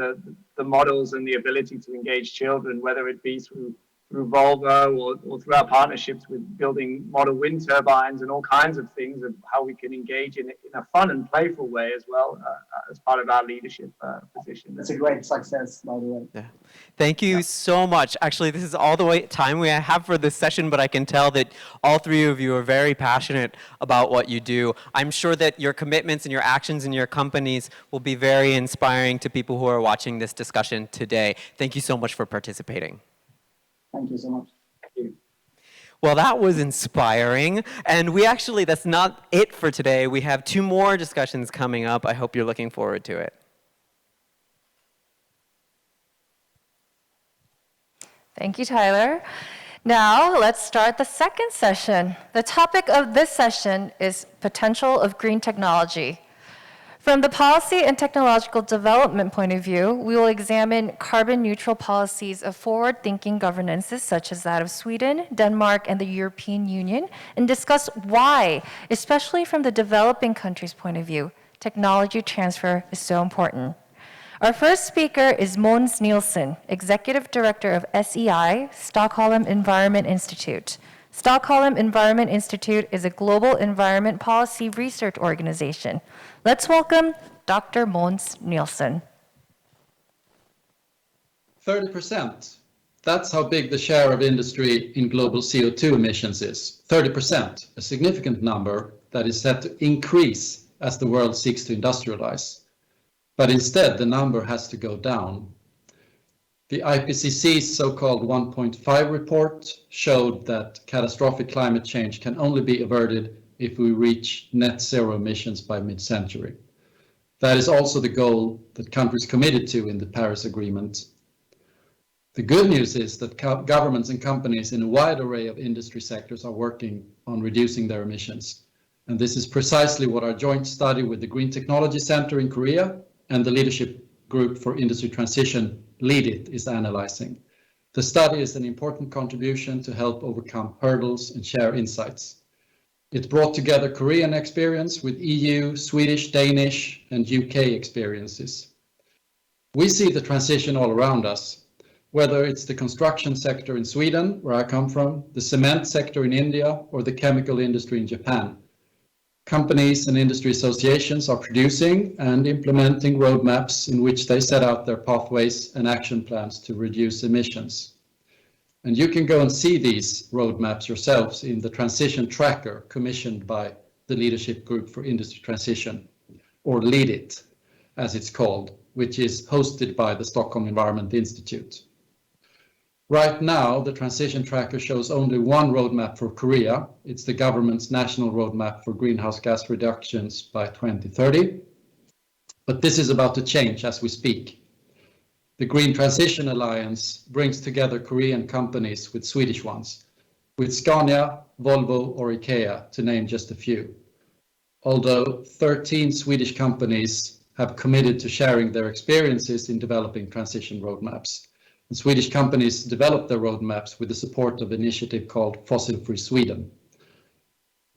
the models and the ability to engage children, whether it be through Volvo or through our partnerships with building model wind turbines and all kinds of things of how we can engage in a fun and playful way as well as part of our leadership position. It's a great success, by the way. Yeah. Thank you so much. Actually, this is all the time we have for this session, but I can tell that all three of you are very passionate about what you do. I'm sure that your commitments and your actions in your companies will be very inspiring to people who are watching this discussion today. Thank you so much for participating. Thank you so much. Thank you. Well, that was inspiring. And that's not it for today. We have 2 more discussions coming up. I hope you're looking forward to it. Thank you, Tyler. Now, let's start the second session. The topic of this session is potential of green technology. From the policy and technological development point of view, we will examine carbon-neutral policies of forward-thinking governances such as that of Sweden, Denmark, and the European Union, and discuss why, especially from the developing countries' point of view, technology transfer is so important. Our first speaker is Måns Nielsen, Executive Director of SEI, Stockholm Environment Institute. Stockholm Environment Institute is a global environment policy research organization. Let's welcome Dr. Måns Nielsen. 30%. That's how big the share of industry in global CO2 emissions is. 30%, a significant number that is set to increase as the world seeks to industrialize. But instead, the number has to go down. The IPCC's so-called 1.5 report showed that catastrophic climate change can only be averted if we reach net zero emissions by mid-century. That is also the goal that countries committed to in the Paris Agreement. The good news is that governments and companies in a wide array of industry sectors are working on reducing their emissions. And this is precisely what our joint study with the Green Technology Center in Korea and the Leadership Group for Industry Transition, LEAD IT, is analyzing. The study is an important contribution to help overcome hurdles and share insights. It brought together Korean experience with EU, Swedish, Danish, and UK experiences. We see the transition all around us, whether it's the construction sector in Sweden, where I come from, the cement sector in India, or the chemical industry in Japan. Companies and industry associations are producing and implementing roadmaps in which they set out their pathways and action plans to reduce emissions. And you can go and see these roadmaps yourselves in the transition tracker commissioned by the Leadership Group for Industry Transition, or LEAD IT, as it's called, which is hosted by the Stockholm Environment Institute. Right now, the transition tracker shows only one roadmap for Korea. It's the government's national roadmap for greenhouse gas reductions by 2030. But this is about to change as we speak. The Green Transition Alliance brings together Korean companies with Swedish ones, with Scania, Volvo, or IKEA, to name just a few. Although 13 Swedish companies have committed to sharing their experiences in developing transition roadmaps. And Swedish companies developed their roadmaps with the support of an initiative called Fossil Free Sweden.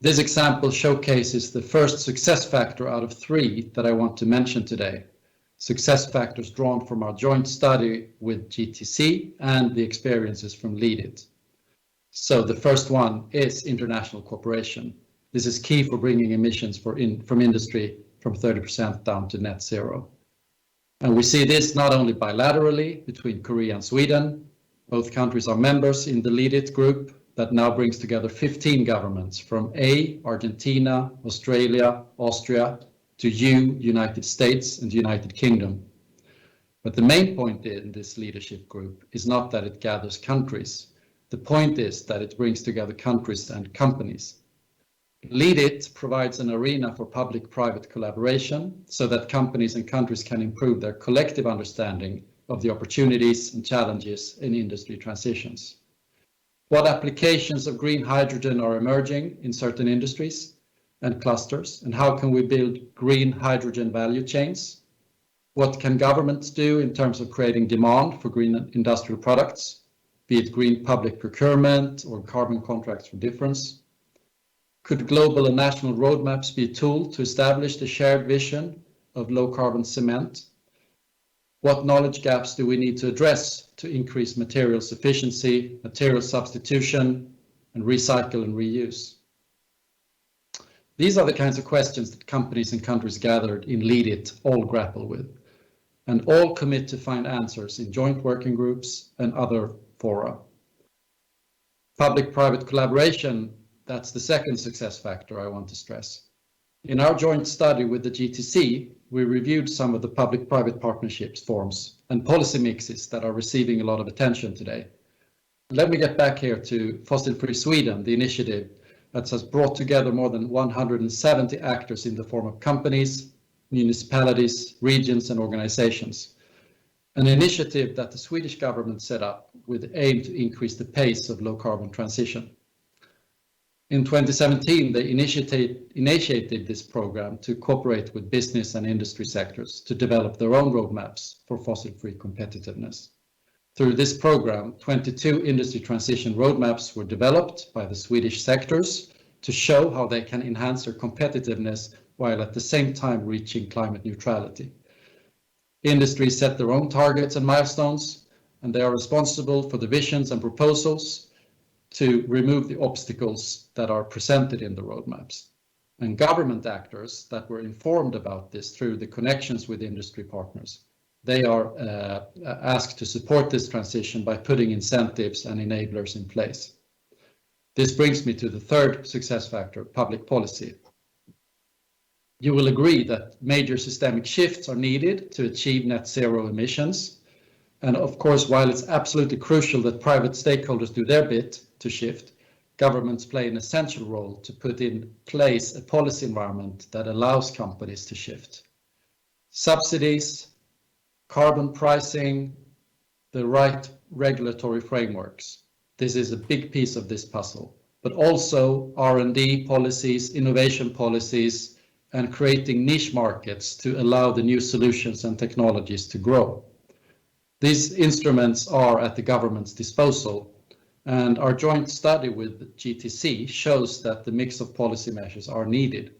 This example showcases the first success factor out of 3 that I want to mention today. Success factors drawn from our joint study with GTC and the experiences from Lead It. So the first one is international cooperation. This is key for bringing emissions from industry from 30% down to net zero. And we see this not only bilaterally between Korea and Sweden. Both countries are members in the Lead It group that now brings together 15 governments from Argentina, Australia, Austria, to United States and United Kingdom. But the main point in this leadership group is not that it gathers countries. The point is that it brings together countries and companies. Lead It provides an arena for public-private collaboration so that companies and countries can improve their collective understanding of the opportunities and challenges in industry transitions. What applications of green hydrogen are emerging in certain industries and clusters, and how can we build green hydrogen value chains? What can governments do in terms of creating demand for green industrial products, be it green public procurement or carbon contracts for difference? Could global and national roadmaps be a tool to establish the shared vision of low carbon cement? What knowledge gaps do we need to address to increase materials efficiency, material substitution, and recycle and reuse? These are the kinds of questions that companies and countries gathered in Lead It all grapple with, and all commit to find answers in joint working groups and other fora. Public-private collaboration, that's the second success factor I want to stress. In our joint study with the GTC, we reviewed some of the public-private partnerships forms and policy mixes that are receiving a lot of attention today. Let me get back here to Fossil Free Sweden, the initiative that has brought together more than 170 actors in the form of companies, municipalities, regions, and organizations. An initiative that the Swedish government set up with the aim to increase the pace of low carbon transition. In 2017, they initiated this program to cooperate with business and industry sectors to develop their own roadmaps for fossil-free competitiveness. Through this program, 22 industry transition roadmaps were developed by the Swedish sectors to show how they can enhance their competitiveness while at the same time reaching climate neutrality. Industries set their own targets and milestones, and they are responsible for the visions and proposals to remove the obstacles that are presented in the roadmaps. And government actors that were informed about this through the connections with industry partners, they are asked to support this transition by putting incentives and enablers in place. This brings me to the third success factor, public policy. You will agree that major systemic shifts are needed to achieve net zero emissions. And of course, while it's absolutely crucial that private stakeholders do their bit to shift, governments play an essential role to put in place a policy environment that allows companies to shift. Subsidies, carbon pricing, the right regulatory frameworks. This is a big piece of this puzzle, but also R&D policies, innovation policies, and creating niche markets to allow the new solutions and technologies to grow. These instruments are at the government's disposal, and our joint study with GTC shows that the mix of policy measures are needed.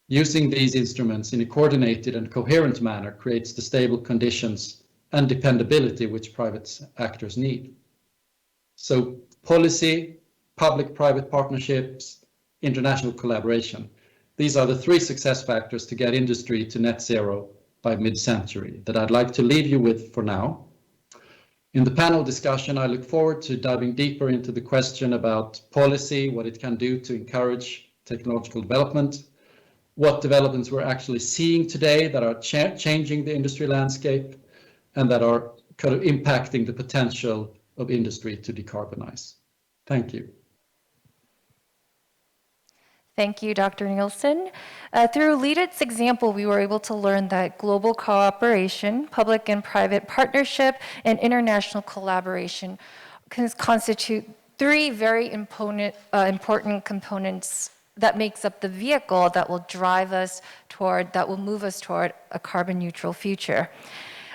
Using these instruments in a coordinated and coherent manner creates the stable conditions and dependability which private actors need. So policy, public-private partnerships, international collaboration. These are the three success factors to get industry to net zero by mid-century that I'd like to leave you with for now. In the panel discussion, I look forward to diving deeper into the question about policy, what it can do to encourage technological development, what developments we're actually seeing today that are changing the industry landscape and that are kind of impacting the potential of industry to decarbonize. Thank you. Thank you, Dr. Nielsen. Through Lead It's example, we were able to learn that global cooperation, public and private partnership, and international collaboration can constitute three very important components that makes up the vehicle that will drive us toward, that will move us toward a carbon neutral future.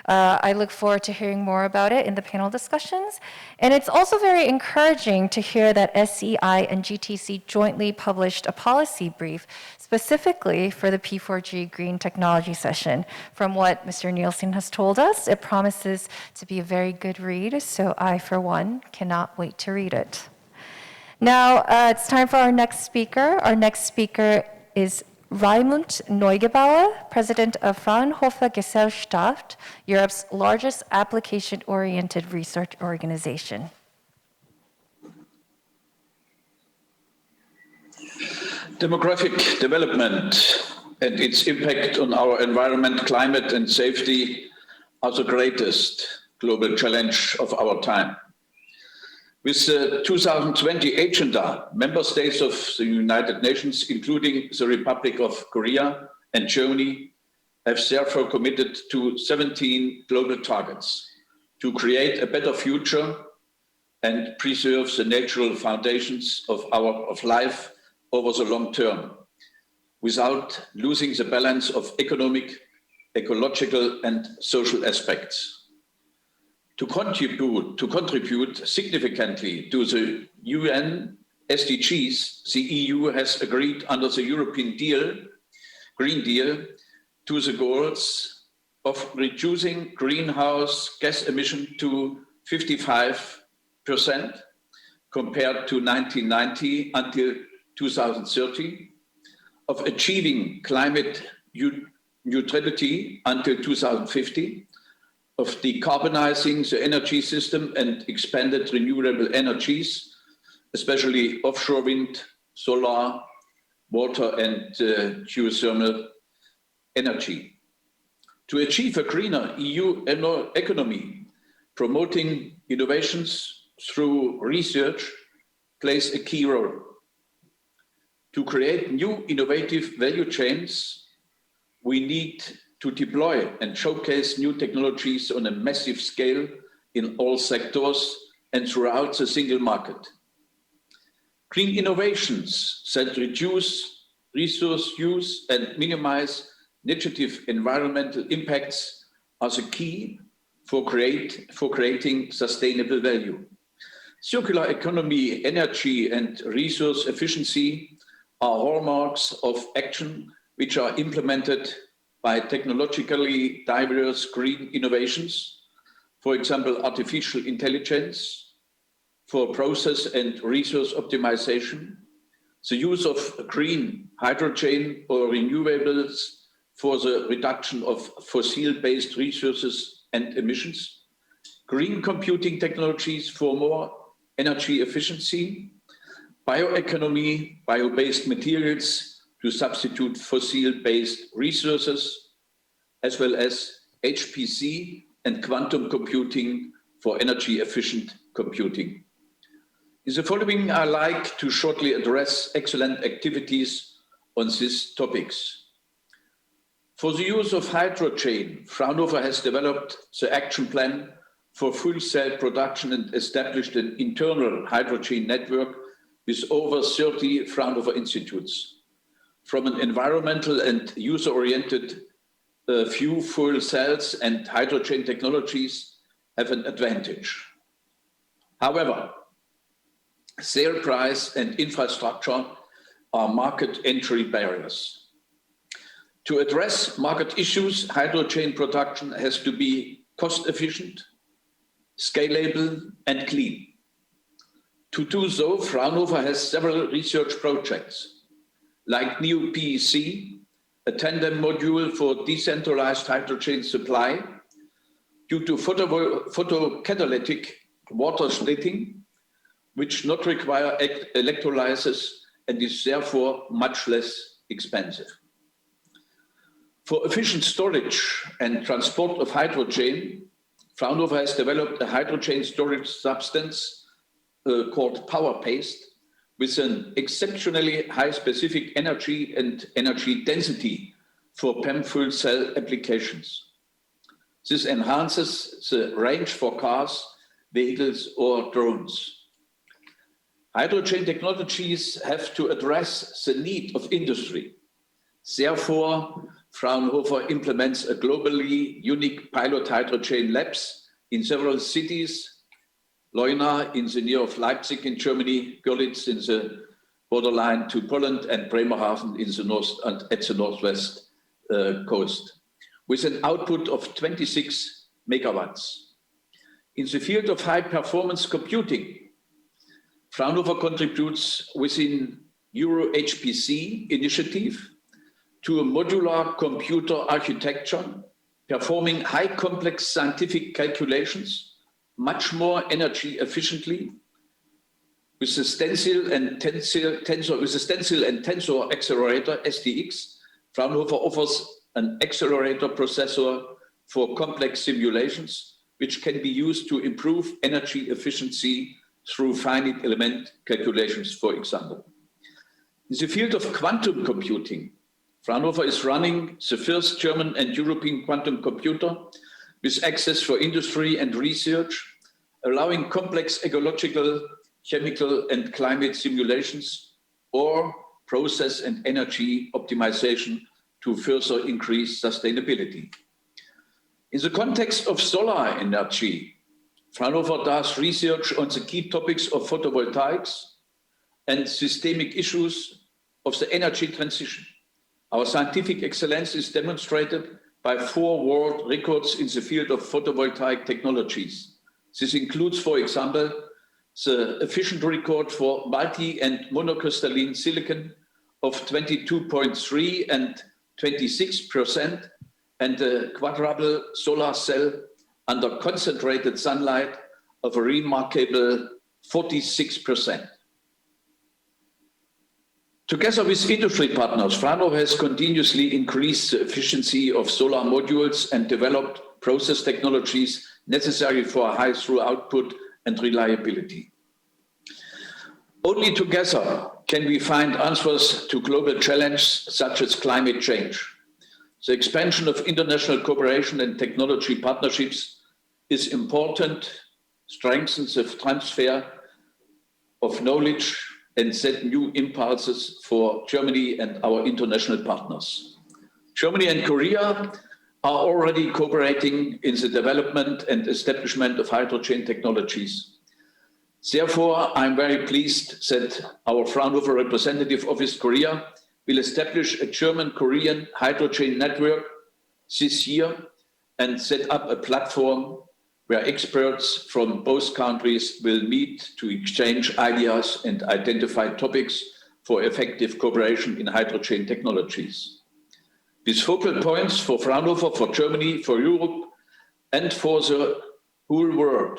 I look forward to hearing more about it in the panel discussions. And it's also very encouraging to hear that SEI and GTC jointly published a policy brief specifically for the P4g Green Technology session. From what Mr. Nielsen has told us, it promises to be a very good read, so I, for one, cannot wait to read it. Now, it's time for our next speaker. Our next speaker is Raimund Neugebauer, president of Fraunhofer Gesellschaft, Europe's largest application-oriented research organization. Demographic development and its impact on our environment, climate, and safety are the greatest global challenge of our time. With the 2020 agenda, member states of the United Nations, including the Republic of Korea and Germany, have therefore committed to 17 global targets to create a better future and preserve the natural foundations of life over the long term, without losing the balance of economic, ecological, and social aspects. To contribute significantly to the UN SDGs, the EU has agreed under the European Green Deal to the goals of reducing greenhouse gas emission to 55% compared to 1990 until 2030, of achieving climate neutrality until 2050, of decarbonizing the energy system and expanded renewable energies, especially offshore wind, solar, water, and geothermal energy. To achieve a greener EU economy, promoting innovations through research plays a key role. To create new innovative value chains, we need to deploy and showcase new technologies on a massive scale in all sectors and throughout the single market. Green innovations that reduce resource use and minimize negative environmental impacts are the key for creating sustainable value. Circular economy, energy, and resource efficiency are hallmarks of action which are implemented by technologically diverse green innovations, for example, artificial intelligence for process and resource optimization, the use of green hydrogen or renewables for the reduction of fossil-based resources and emissions, green computing technologies for more energy efficiency, bioeconomy, bio-based materials to substitute fossil-based resources, as well as HPC and quantum computing for energy-efficient computing. In the following, I like to shortly address excellent activities on these topics. For the use of hydrogen, Fraunhofer has developed the action plan for fuel cell production and established an internal hydrogen network with over 30 Fraunhofer institutes. From an environmental and user-oriented view, fuel cells and hydrogen technologies have an advantage. However, sale price and infrastructure are market entry barriers. To address market issues, hydrogen production has to be cost-efficient, scalable, and clean. To do so, Fraunhofer has several research projects, like NEO-PEC, a tandem module for decentralized hydrogen supply due to photocatalytic water splitting, which not require electrolysis and is therefore much less expensive. For efficient storage and transport of hydrogen, Fraunhofer has developed a hydrogen storage substance called power paste, with an exceptionally high specific energy and energy density for PEM fuel cell applications. This enhances the range for cars, vehicles, or drones. Hydrogen technologies have to address the need of industry. Therefore, Fraunhofer implements a globally unique pilot hydrogen labs in several cities. Leuna in the near of Leipzig in Germany, Görlitz in the borderline to Poland, and Bremerhaven in the north and at the northwest coast, with an output of 26 megawatts. In the field of high performance computing, Fraunhofer contributes within Euro HPC initiative to a modular computer architecture performing high complex scientific calculations much more energy efficiently with the stencil and tensor accelerator SDX. Fraunhofer offers an accelerator processor for complex simulations, which can be used to improve energy efficiency through finite element calculations, for example. In the field of quantum computing, Fraunhofer is running the first German and European quantum computer with access for industry and research, allowing complex ecological, chemical, and climate simulations or process and energy optimization to further increase sustainability. In the context of solar energy, Fraunhofer does research on the key topics of photovoltaics and systemic issues of the energy transition. Our scientific excellence is demonstrated by 4 world records in the field of photovoltaic technologies. This includes, for example, the efficient record for multi- and monocrystalline silicon of 22.3 and 26%, and the quadruple solar cell under concentrated sunlight of a remarkable 46%. Together with industry partners, Fraunhofer has continuously increased the efficiency of solar modules and developed process technologies necessary for high through output and reliability. Only together can we find answers to global challenges such as climate change. The expansion of international cooperation and technology partnerships is important, strengthens the transfer of knowledge, and set new impulses for Germany and our international partners. Germany and Korea are already cooperating in the development and establishment of hydrogen technologies. Therefore, I'm very pleased that our Fraunhofer representative office Korea will establish a German-Korean hydrogen network this year and set up a platform where experts from both countries will meet to exchange ideas and identify topics for effective cooperation in hydrogen technologies. With focal points for Fraunhofer, for Germany, for Europe, and for the whole world,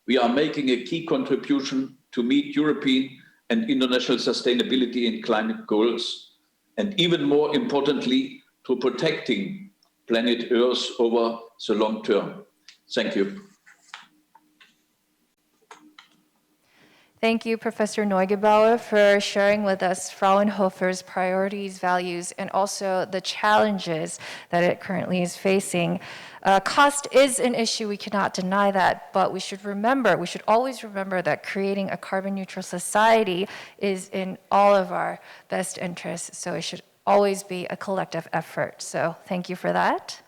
we are making a key contribution to meet European and international sustainability and climate goals, and even more importantly, to protecting planet Earth over the long term. Thank you. Thank you, Professor Neugebauer, for sharing with us Fraunhofer's priorities, values, and also the challenges that it currently is facing. Cost is an issue, we cannot deny that, but we should always remember that creating a carbon neutral society is in all of our best interests, so it should always be a collective effort. So thank you for that.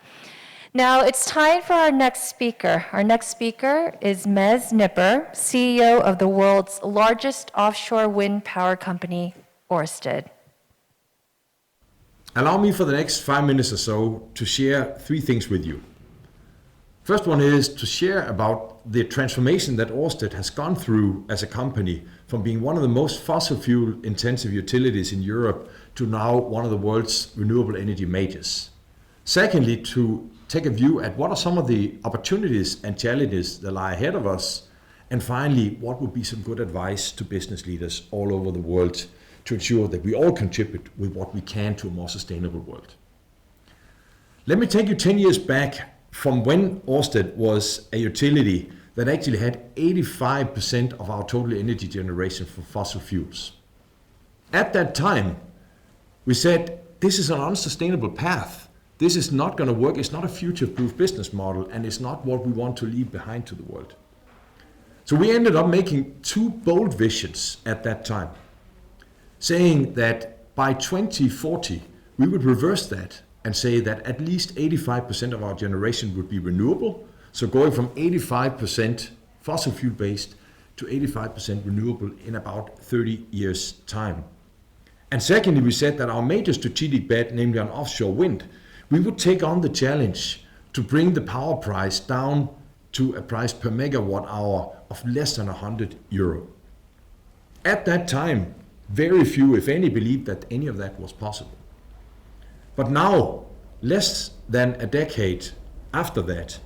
Now it's time for our next speaker. Our next speaker is Mez Nipper, CEO of the world's largest offshore wind power company, Ørsted. Allow me for the next 5 minutes or so to share 3 things with you. First one is to share about the transformation that Ørsted has gone through as a company from being one of the most fossil fuel intensive utilities in Europe to now one of the world's renewable energy majors. Secondly, to take a view at what are some of the opportunities and challenges that lie ahead of us. And finally, what would be some good advice to business leaders all over the world to ensure that we all contribute with what we can to a more sustainable world. Let me take you 10 years back from when Ørsted was a utility that actually had 85% of our total energy generation from fossil fuels. At that time, we said, this is an unsustainable path. This is not going to work. It's not a future-proof business model, and it's not what we want to leave behind to the world. So we ended up making 2 bold visions at that time, saying that by 2040, we would reverse that and say that at least 85% of our generation would be renewable. So going from 85% fossil fuel based to 85% renewable in about 30 years' time. And secondly, we said that our major strategic bet, namely on offshore wind, we would take on the challenge to bring the power price down to a price per megawatt hour of less than €100. At that time, very few, if any, believed that any of that was possible. But now, less than a decade after that,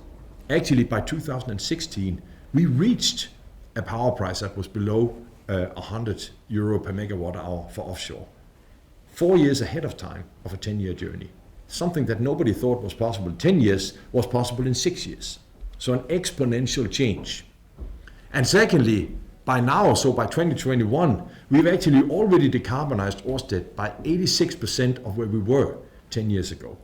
actually by 2016, we reached a power price that was below €100 per megawatt hour for offshore. 4 years ahead of time of a 10-year journey. Something that nobody thought was possible in 10 years was possible in 6 years. So an exponential change. And secondly, by now, so by 2021, we've actually already decarbonized Ørsted by 86% of where we were 10 years ago.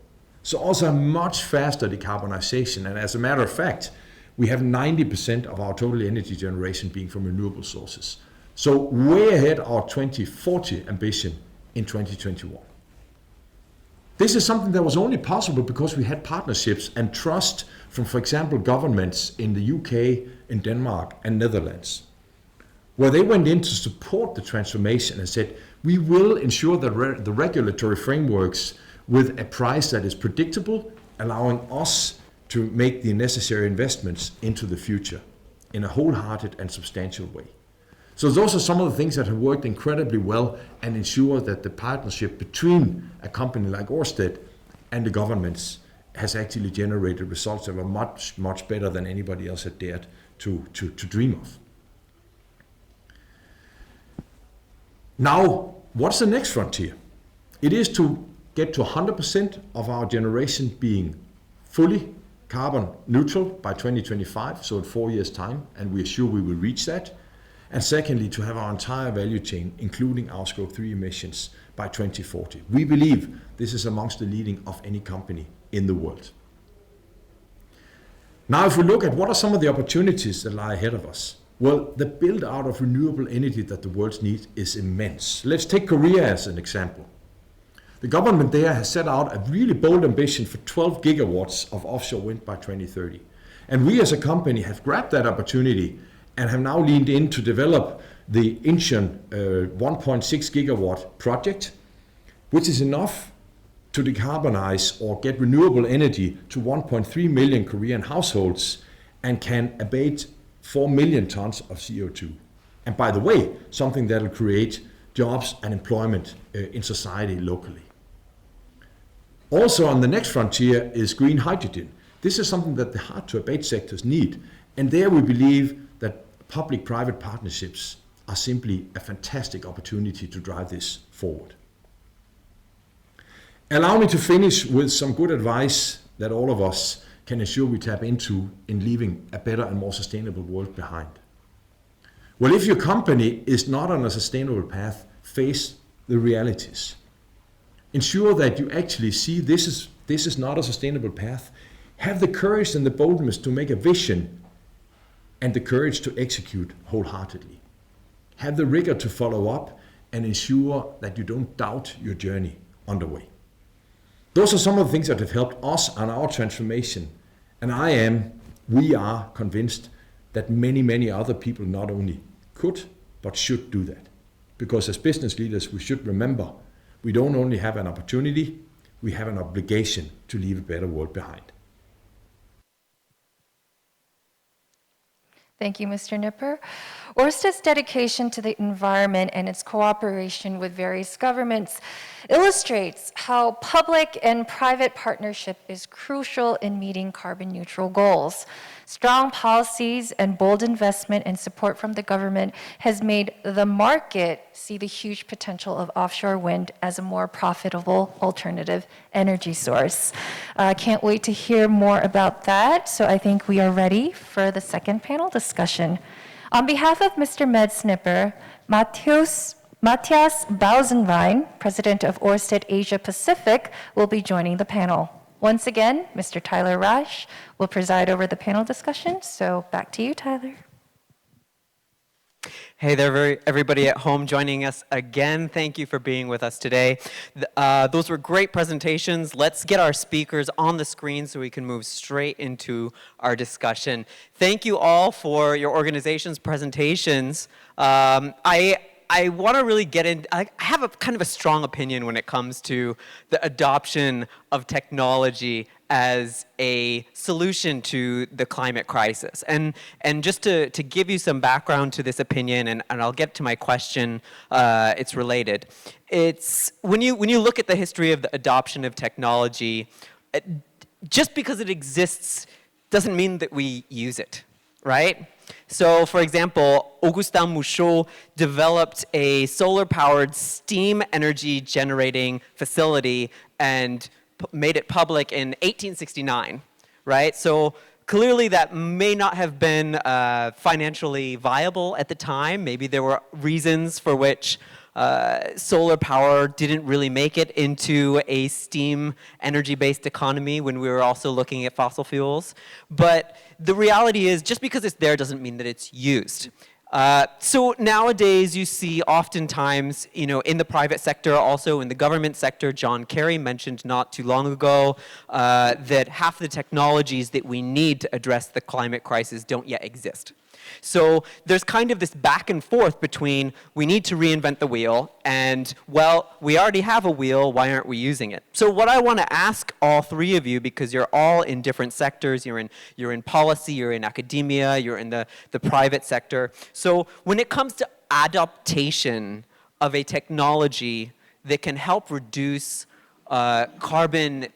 So also a much faster decarbonization. And as a matter of fact, we have 90% of our total energy generation being from renewable sources. So way ahead our 2040 ambition in 2021. This is something that was only possible because we had partnerships and trust from, for example, governments in the UK, in Denmark, and Netherlands, where they went in to support the transformation and said, we will ensure the regulatory frameworks with a price that is predictable, allowing us to make the necessary investments into the future in a wholehearted and substantial way. So those are some of the things that have worked incredibly well and ensure that the partnership between a company like Ørsted and the governments has actually generated results that were much, much better than anybody else had dared to dream of. Now, what's the next frontier? It is to get to 100% of our generation being fully carbon neutral by 2025, so in 4 years' time, and we are sure we will reach that. And secondly, to have our entire value chain, including our Scope 3 emissions, by 2040. We believe this is amongst the leading of any company in the world. Now, if we look at what are some of the opportunities that lie ahead of us, well, the build out of renewable energy that the world needs is immense. Let's take Korea as an example. The government there has set out a really bold ambition for 12 gigawatts of offshore wind by 2030. And we as a company have grabbed that opportunity and have now leaned in to develop the Incheon 1.6 gigawatt project, which is enough to decarbonize or get renewable energy to 1.3 million Korean households and can abate 4 million tons of CO2. And by the way, something that will create jobs and employment in society locally. Also on the next frontier is green hydrogen. This is something that the hard-to-abate sectors need. And there we believe that public-private partnerships are simply a fantastic opportunity to drive this forward. Allow me to finish with some good advice that all of us can ensure we tap into in leaving a better and more sustainable world behind. Well, if your company is not on a sustainable path, face the realities. Ensure that you actually see this is not a sustainable path. Have the courage and the boldness to make a vision and the courage to execute wholeheartedly. Have the rigor to follow up and ensure that you don't doubt your journey underway. Those are some of the things that have helped us on our transformation. And we are convinced that many, many other people not only could, but should do that. Because as business leaders, we should remember, we don't only have an opportunity, we have an obligation to leave a better world behind. Thank you, Mr. Nipper. Ørsted's dedication to the environment and its cooperation with various governments illustrates how public and private partnership is crucial in meeting carbon neutral goals. Strong policies and bold investment and support from the government has made the market see the huge potential of offshore wind as a more profitable alternative energy source. Can't wait to hear more about that. So I think we are ready for the second panel discussion. On behalf of Mr. Medsnipper, Matthias Bausenwein, President of Ørsted Asia Pacific, will be joining the panel. Once again, Mr. Tyler Rasch will preside over the panel discussion. So back to you, Tyler. Hey there, everybody at home joining us again. Thank you for being with us today. Those were great presentations. Let's get our speakers on the screen so we can move straight into our discussion. Thank you all for your organization's presentations. I want to really get in. I have a kind of a strong opinion when it comes to the adoption of technology as a solution to the climate crisis. And just to give you some background to this opinion, and I'll get to my question, it's related. It's when you look at the history of the adoption of technology, just because it exists doesn't mean that we use it, right? So, for example, Augustin Mouchot developed a solar-powered steam energy generating facility and made it public in 1869, right? So clearly that may not have been financially viable at the time. Maybe there were reasons for which solar power didn't really make it into a steam energy-based economy when we were also looking at fossil fuels. But the reality is, just because it's there doesn't mean that it's used. So nowadays you see oftentimes, in the private sector, also in the government sector, John Kerry mentioned not too long ago that half the technologies that we need to address the climate crisis don't yet exist. So there's kind of this back and forth between we need to reinvent the wheel and, well, we already have a wheel, why aren't we using it? So what I want to ask all three of you, because you're all in different sectors, you're in policy, you're in academia, you're in the private sector. So when it comes to adaptation of a technology that can help reduce carbon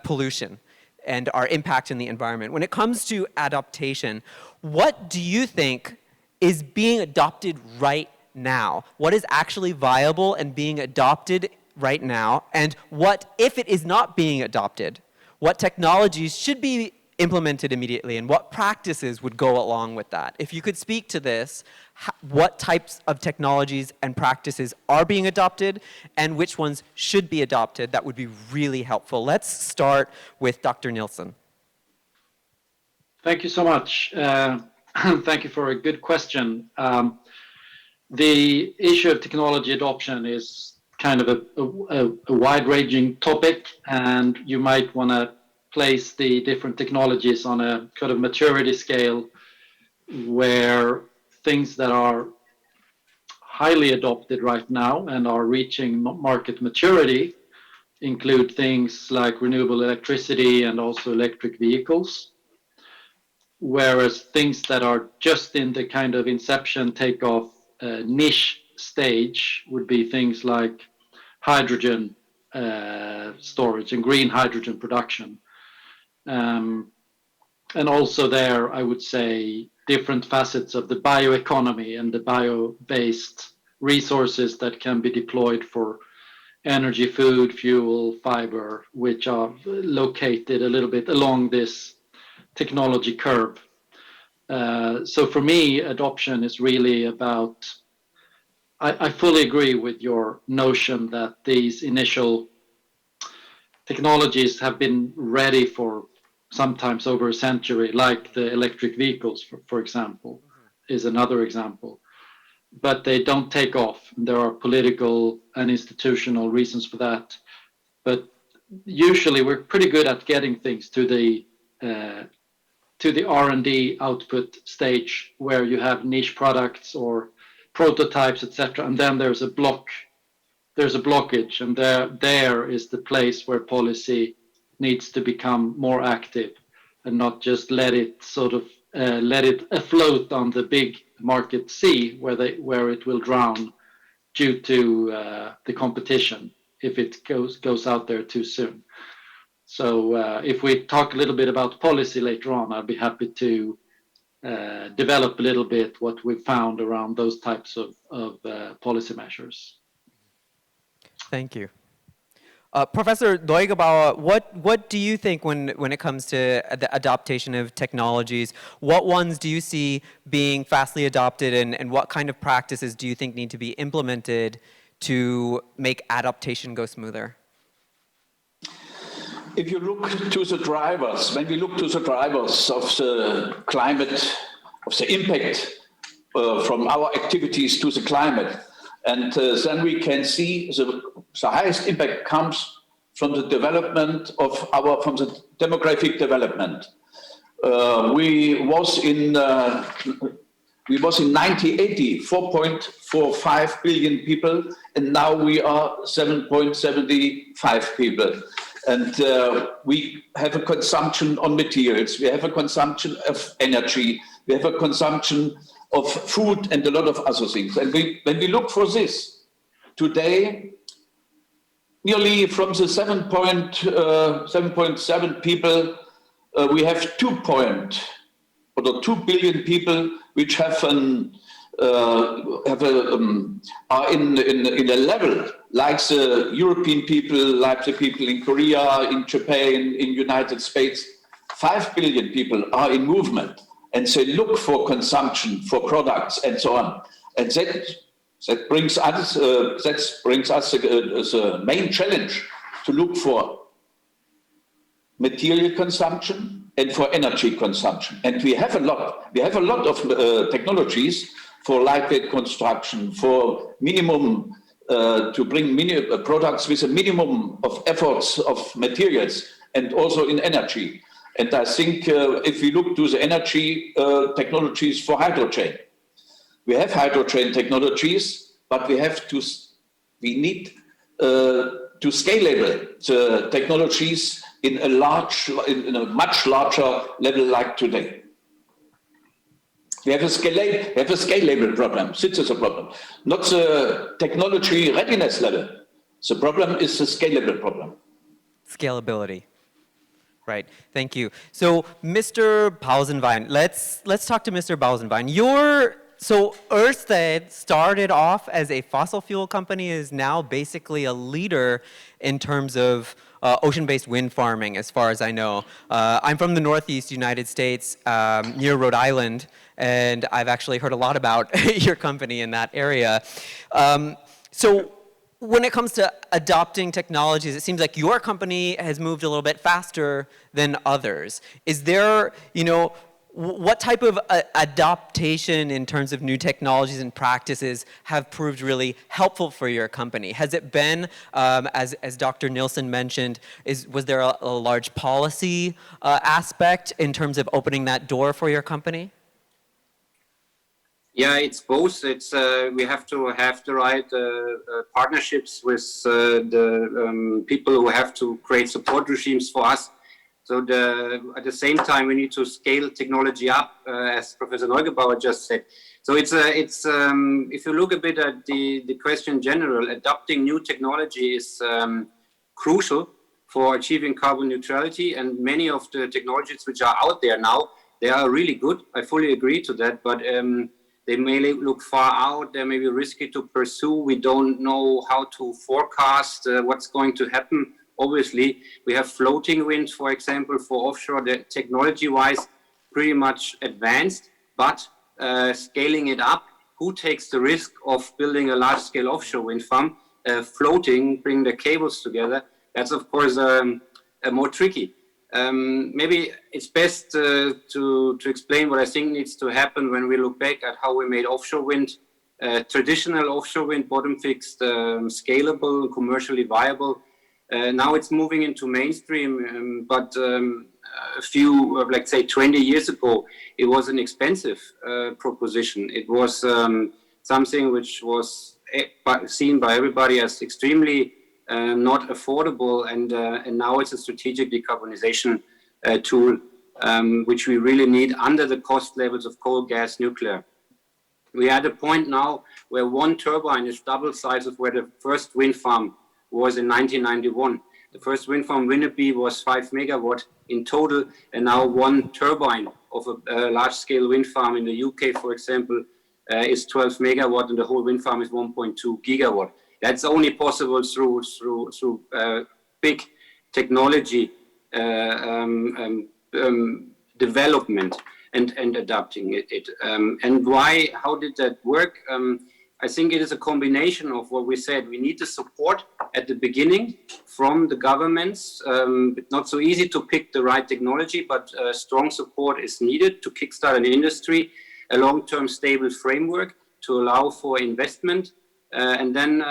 pollution and our impact in the environment, when it comes to adaptation, what do you think is being adopted right now? What is actually viable and being adopted right now? And what, if it is not being adopted, what technologies should be implemented immediately and what practices would go along with that? If you could speak to this, what types of technologies and practices are being adopted and which ones should be adopted, that would be really helpful. Let's start with Dr. Nielsen. Thank you so much. Thank you for a good question. The issue of technology adoption is kind of a wide-ranging topic, and you might want to place the different technologies on a kind of maturity scale where things that are highly adopted right now and are reaching market maturity include things like renewable electricity and also electric vehicles. Whereas things that are just in the kind of inception, takeoff, niche stage would be things like hydrogen storage and green hydrogen production. And also there, I would say, different facets of the bioeconomy and the bio-based resources that can be deployed for energy, food, fuel, fiber, which are located a little bit along this technology curve. So for me, adoption is really about, I fully agree with your notion that these initial technologies have been ready for sometimes over a century, like the electric vehicles, for example, is another example. But they don't take off. There are political and institutional reasons for that. But usually we're pretty good at getting things to the R&D output stage where you have niche products or prototypes, etc. And then there's a blockage, and there is the place where policy needs to become more active and not just let it sort of let it afloat on the big market sea where it will drown due to the competition if it goes out there too soon. So if we talk a little bit about policy later on, I'll be happy to develop a little bit what we've found around those types of policy measures. Thank you. Professor Neugebauer, what do you think when it comes to the adaptation of technologies? What ones do you see being fastly adopted, and what kind of practices do you think need to be implemented to make adaptation go smoother? If you look to the drivers, when we look to the drivers of the climate, of the impact from our activities to the climate. And then we can see the highest impact comes from the development of from the demographic development. We was in 1980, 4.45 billion people, and now we are 7.75 people. And we have a consumption on materials, we have a consumption of energy, we have a consumption of food and a lot of other things. And when we look for this, today, nearly from the 7.7 people, we have 2 billion people which have are in a level like the European people, like the people in Korea, in Japan, in United States. 5 billion people are in movement, and they look for consumption, for products, and so on. And that brings us the main challenge to look for material consumption and for energy consumption. And we have a lot of technologies for lightweight construction, for minimum, to bring products with a minimum of efforts of materials, and also in energy. And I think if we look to the energy technologies for hydrogen, we have hydrogen technologies, but we need to scalable the technologies in a much larger level like today. We have a scalable problem. This is a problem, not the technology readiness level. The problem is the scalable problem. Scalability. Right. Thank you. So, Mr. Pausenwein, let's talk to Mr. Pausenwein. So Ørsted started off as a fossil fuel company, is now basically a leader in terms of ocean-based wind farming, as far as I know. I'm from the Northeast United States, near Rhode Island, and I've actually heard a lot about your company in that area. So when it comes to adopting technologies, it seems like your company has moved a little bit faster than others. Is there, what type of adaptation in terms of new technologies and practices have proved really helpful for your company? Has it been, as Dr. Nielsen mentioned, was there a large policy aspect in terms of opening that door for your company? Yeah, it's both. It's we have to have the right partnerships with the people who have to create support regimes for us. So at the same time, we need to scale technology up, as Professor Neugebauer just said. So it's if you look a bit at the question in general, adopting new technology is crucial for achieving carbon neutrality. And many of the technologies which are out there now, they are really good. I fully agree to that, but they may look far out. They may be risky to pursue. We don't know how to forecast what's going to happen. Obviously, we have floating wind, for example, for offshore, technology-wise, pretty much advanced, but scaling it up, who takes the risk of building a large-scale offshore wind farm, floating, bring the cables together? That's, of course, more tricky. Maybe it's best to explain what I think needs to happen when we look back at how we made offshore wind, traditional offshore wind, bottom-fixed, scalable, commercially viable. Now it's moving into mainstream, but a few, let's say 20 years ago, it was an expensive proposition. It was something which was seen by everybody as extremely not affordable, and now it's a strategic decarbonization tool, which we really need under the cost levels of coal, gas, nuclear. We are at a point now where one turbine is double size of where the first wind farm was in 1991. The first wind farm, Winnerby, was 5 megawatt in total, and now one turbine of a large-scale wind farm in the UK, for example, is 12 megawatt, and the whole wind farm is 1.2 gigawatt. That's only possible through big technology development and adapting it. And why? How did that work? I think it is a combination of what we said. We need the support at the beginning from the governments. Not so easy to pick the right technology, but strong support is needed to kickstart an industry. a long-term stable framework to allow for investment. And then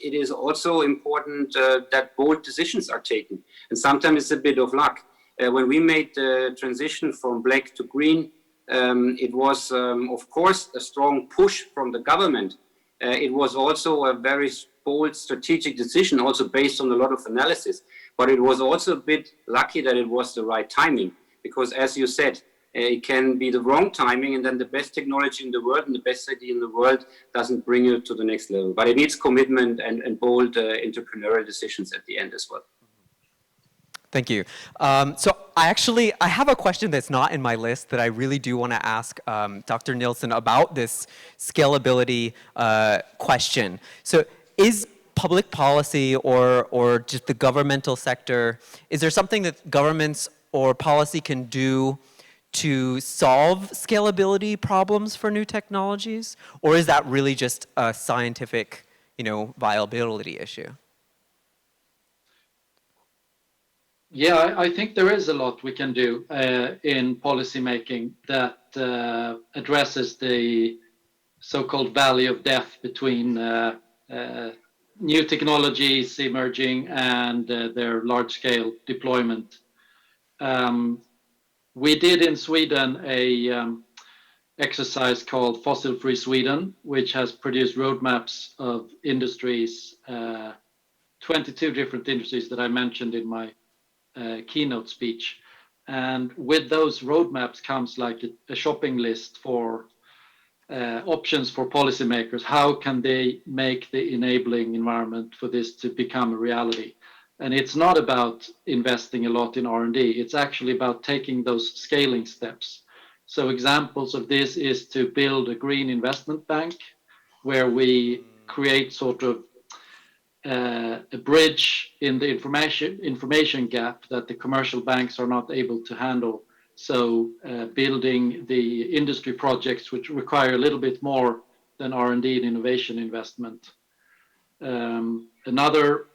it is also important that bold decisions are taken. And sometimes it's a bit of luck. When we made the transition from black to green, it was, of course, a strong push from the government. It was also a very bold strategic decision, also based on a lot of analysis. But it was also a bit lucky that it was the right timing, because as you said, it can be the wrong timing, and then the best technology in the world and the best idea in the world doesn't bring you to the next level. But it needs commitment and bold entrepreneurial decisions at the end as well. Thank you. So I have a question that's not in my list that I really do want to ask Dr. Nielsen about this scalability question. So is public policy or just the governmental sector, is there something that governments or policy can do to solve scalability problems for new technologies? Or is that really just a scientific, viability issue? Yeah, I think there is a lot we can do in policy making that addresses the so-called valley of death between new technologies emerging and their large-scale deployment. We did in Sweden a exercise called Fossil Free Sweden, which has produced roadmaps of industries, 22 different industries that I mentioned in my keynote speech. And with those roadmaps comes like a shopping list for options for policymakers. How can they make the enabling environment for this to become a reality? And it's not about investing a lot in R&D. It's actually about taking those scaling steps. So examples of this is to build a green investment bank where we create sort of a bridge in the information gap that the commercial banks are not able to handle. So building the industry projects which require a little bit more than R&D and innovation investment. Another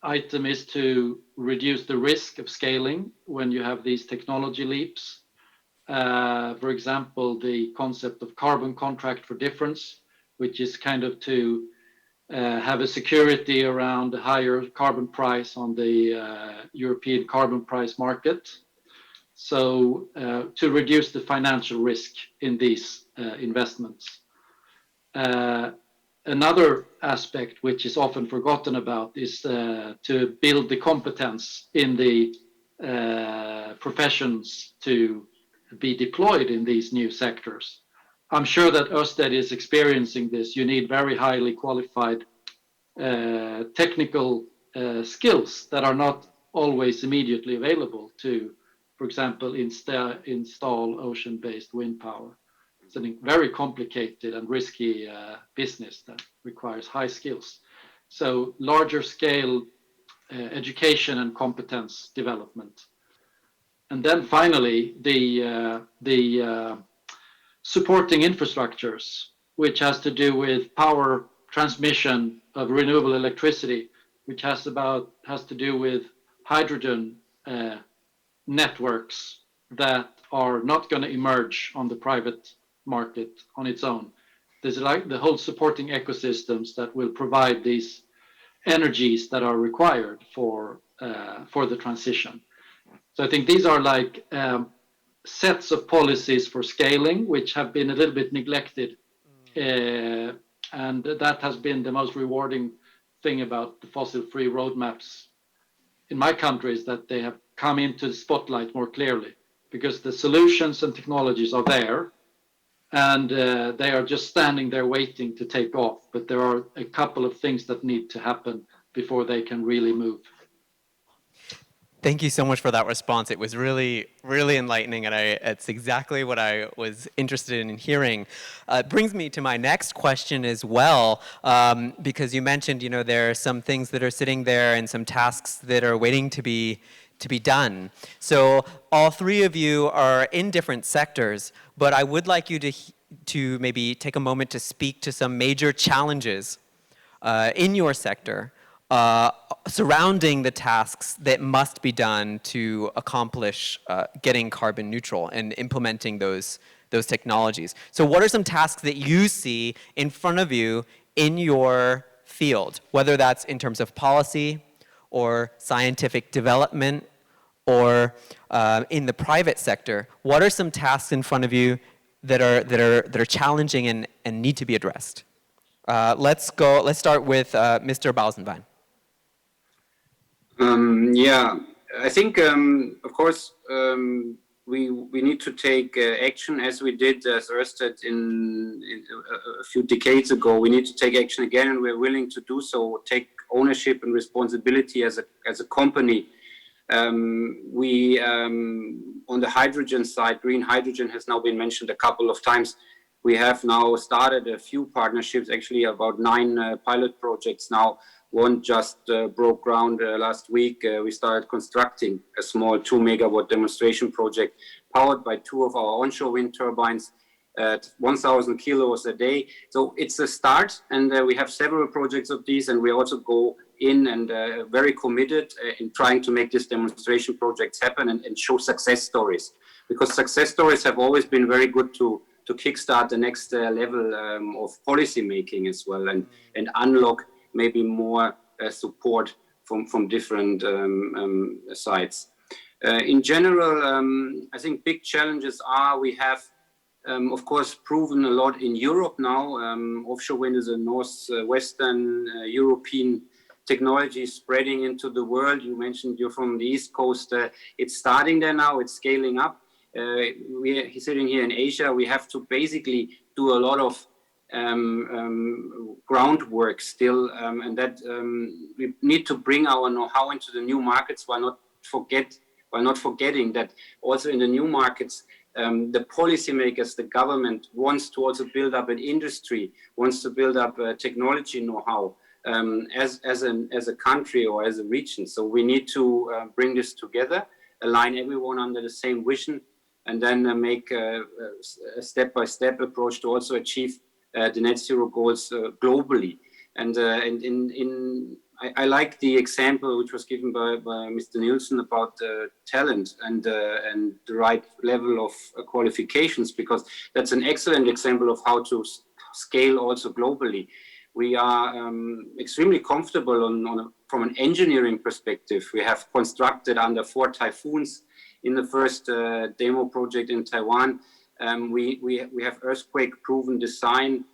item is to reduce the risk of scaling when you have these technology leaps. For example, the concept of carbon contract for difference, which is kind of to have a security around a higher carbon price on the European carbon price market. So to reduce the financial risk in these investments. Another aspect which is often forgotten about is to build the competence in the professions to be deployed in these new sectors. I'm sure that Ørsted is experiencing this. You need very highly qualified technical skills that are not always immediately available to, for example, install ocean-based wind power. It's a very complicated and risky business that requires high skills. So larger scale education and competence development. And then finally, the supporting infrastructures, which has to do with power transmission of renewable electricity, which has to do with hydrogen networks that are not going to emerge on the private market on its own. There's like the whole supporting ecosystems that will provide these energies that are required for the transition. So I think these are like sets of policies for scaling, which have been a little bit neglected. And that has been the most rewarding thing about the fossil-free roadmaps in my country, is that they have come into the spotlight more clearly, because the solutions and technologies are there, and they are just standing there waiting to take off. But there are a couple of things that need to happen before they can really move. Thank you so much for that response. It was really, really enlightening, and it's exactly what I was interested in hearing. It brings me to my next question as well, because you mentioned, there are some things that are sitting there and some tasks that are waiting to be done. So all three of you are in different sectors, but I would like you to maybe take a moment to speak to some major challenges in your sector surrounding the tasks that must be done to accomplish getting carbon neutral and implementing those those technologies. So what are some tasks that you see in front of you in your field, whether that's in terms of policy or scientific development or in the private sector? What are some tasks in front of you that are challenging and need to be addressed? Let's start with Mr. Bausenwein. Yeah, I think, of course, we need to take action as we did as Ørsted in a few decades ago. We need to take action again, and we're willing to do so, take ownership and responsibility as a company. We, on the hydrogen side, green hydrogen has now been mentioned a couple of times. We have now started a few partnerships, actually about 9 pilot projects now. One just broke ground last week. We started constructing a small 2 megawatt demonstration project powered by 2 of our onshore wind turbines at 1,000 kilos a day. So it's a start, and we have several projects of these, and we also go in and very committed in trying to make these demonstration projects happen and show success stories, because success stories have always been very good to kickstart the next level of policy making as well, and unlock maybe more support from different sides. In general, I think big challenges are, we have, of course, proven a lot in Europe now. Offshore wind is a northwestern European technology spreading into the world. You mentioned you're from the East Coast. It's starting there now, it's scaling up. We're sitting here in Asia, we have to basically do a lot of groundwork still, and that we need to bring our know-how into the new markets while not forgetting that also in the new markets, the policymakers, the government wants to also build up an industry, wants to build up technology know-how as a country or as a region. So we need to bring this together, align everyone under the same vision, and then make a step-by-step approach to also achieve the net zero goals globally. And I like the example which was given by Mr. Nielsen about talent and the right level of qualifications, because that's an excellent example of how to scale also globally. We are extremely comfortable from an engineering perspective. We have constructed under 4 typhoons in the first demo project in Taiwan. We have earthquake-proven design.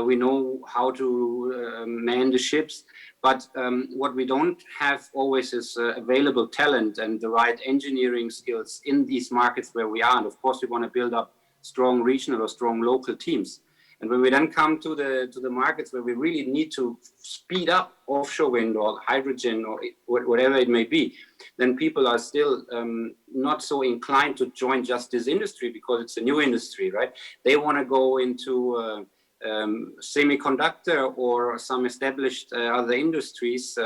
We know how to man the ships. But what we don't have always is available talent and the right engineering skills in these markets where we are. And of course, we want to build up strong regional or strong local teams. And when we then come to the markets where we really need to speed up offshore wind or hydrogen or whatever it may be, then people are still not so inclined to join just this industry because it's a new industry, right? They want to go into semiconductor or some established other industries,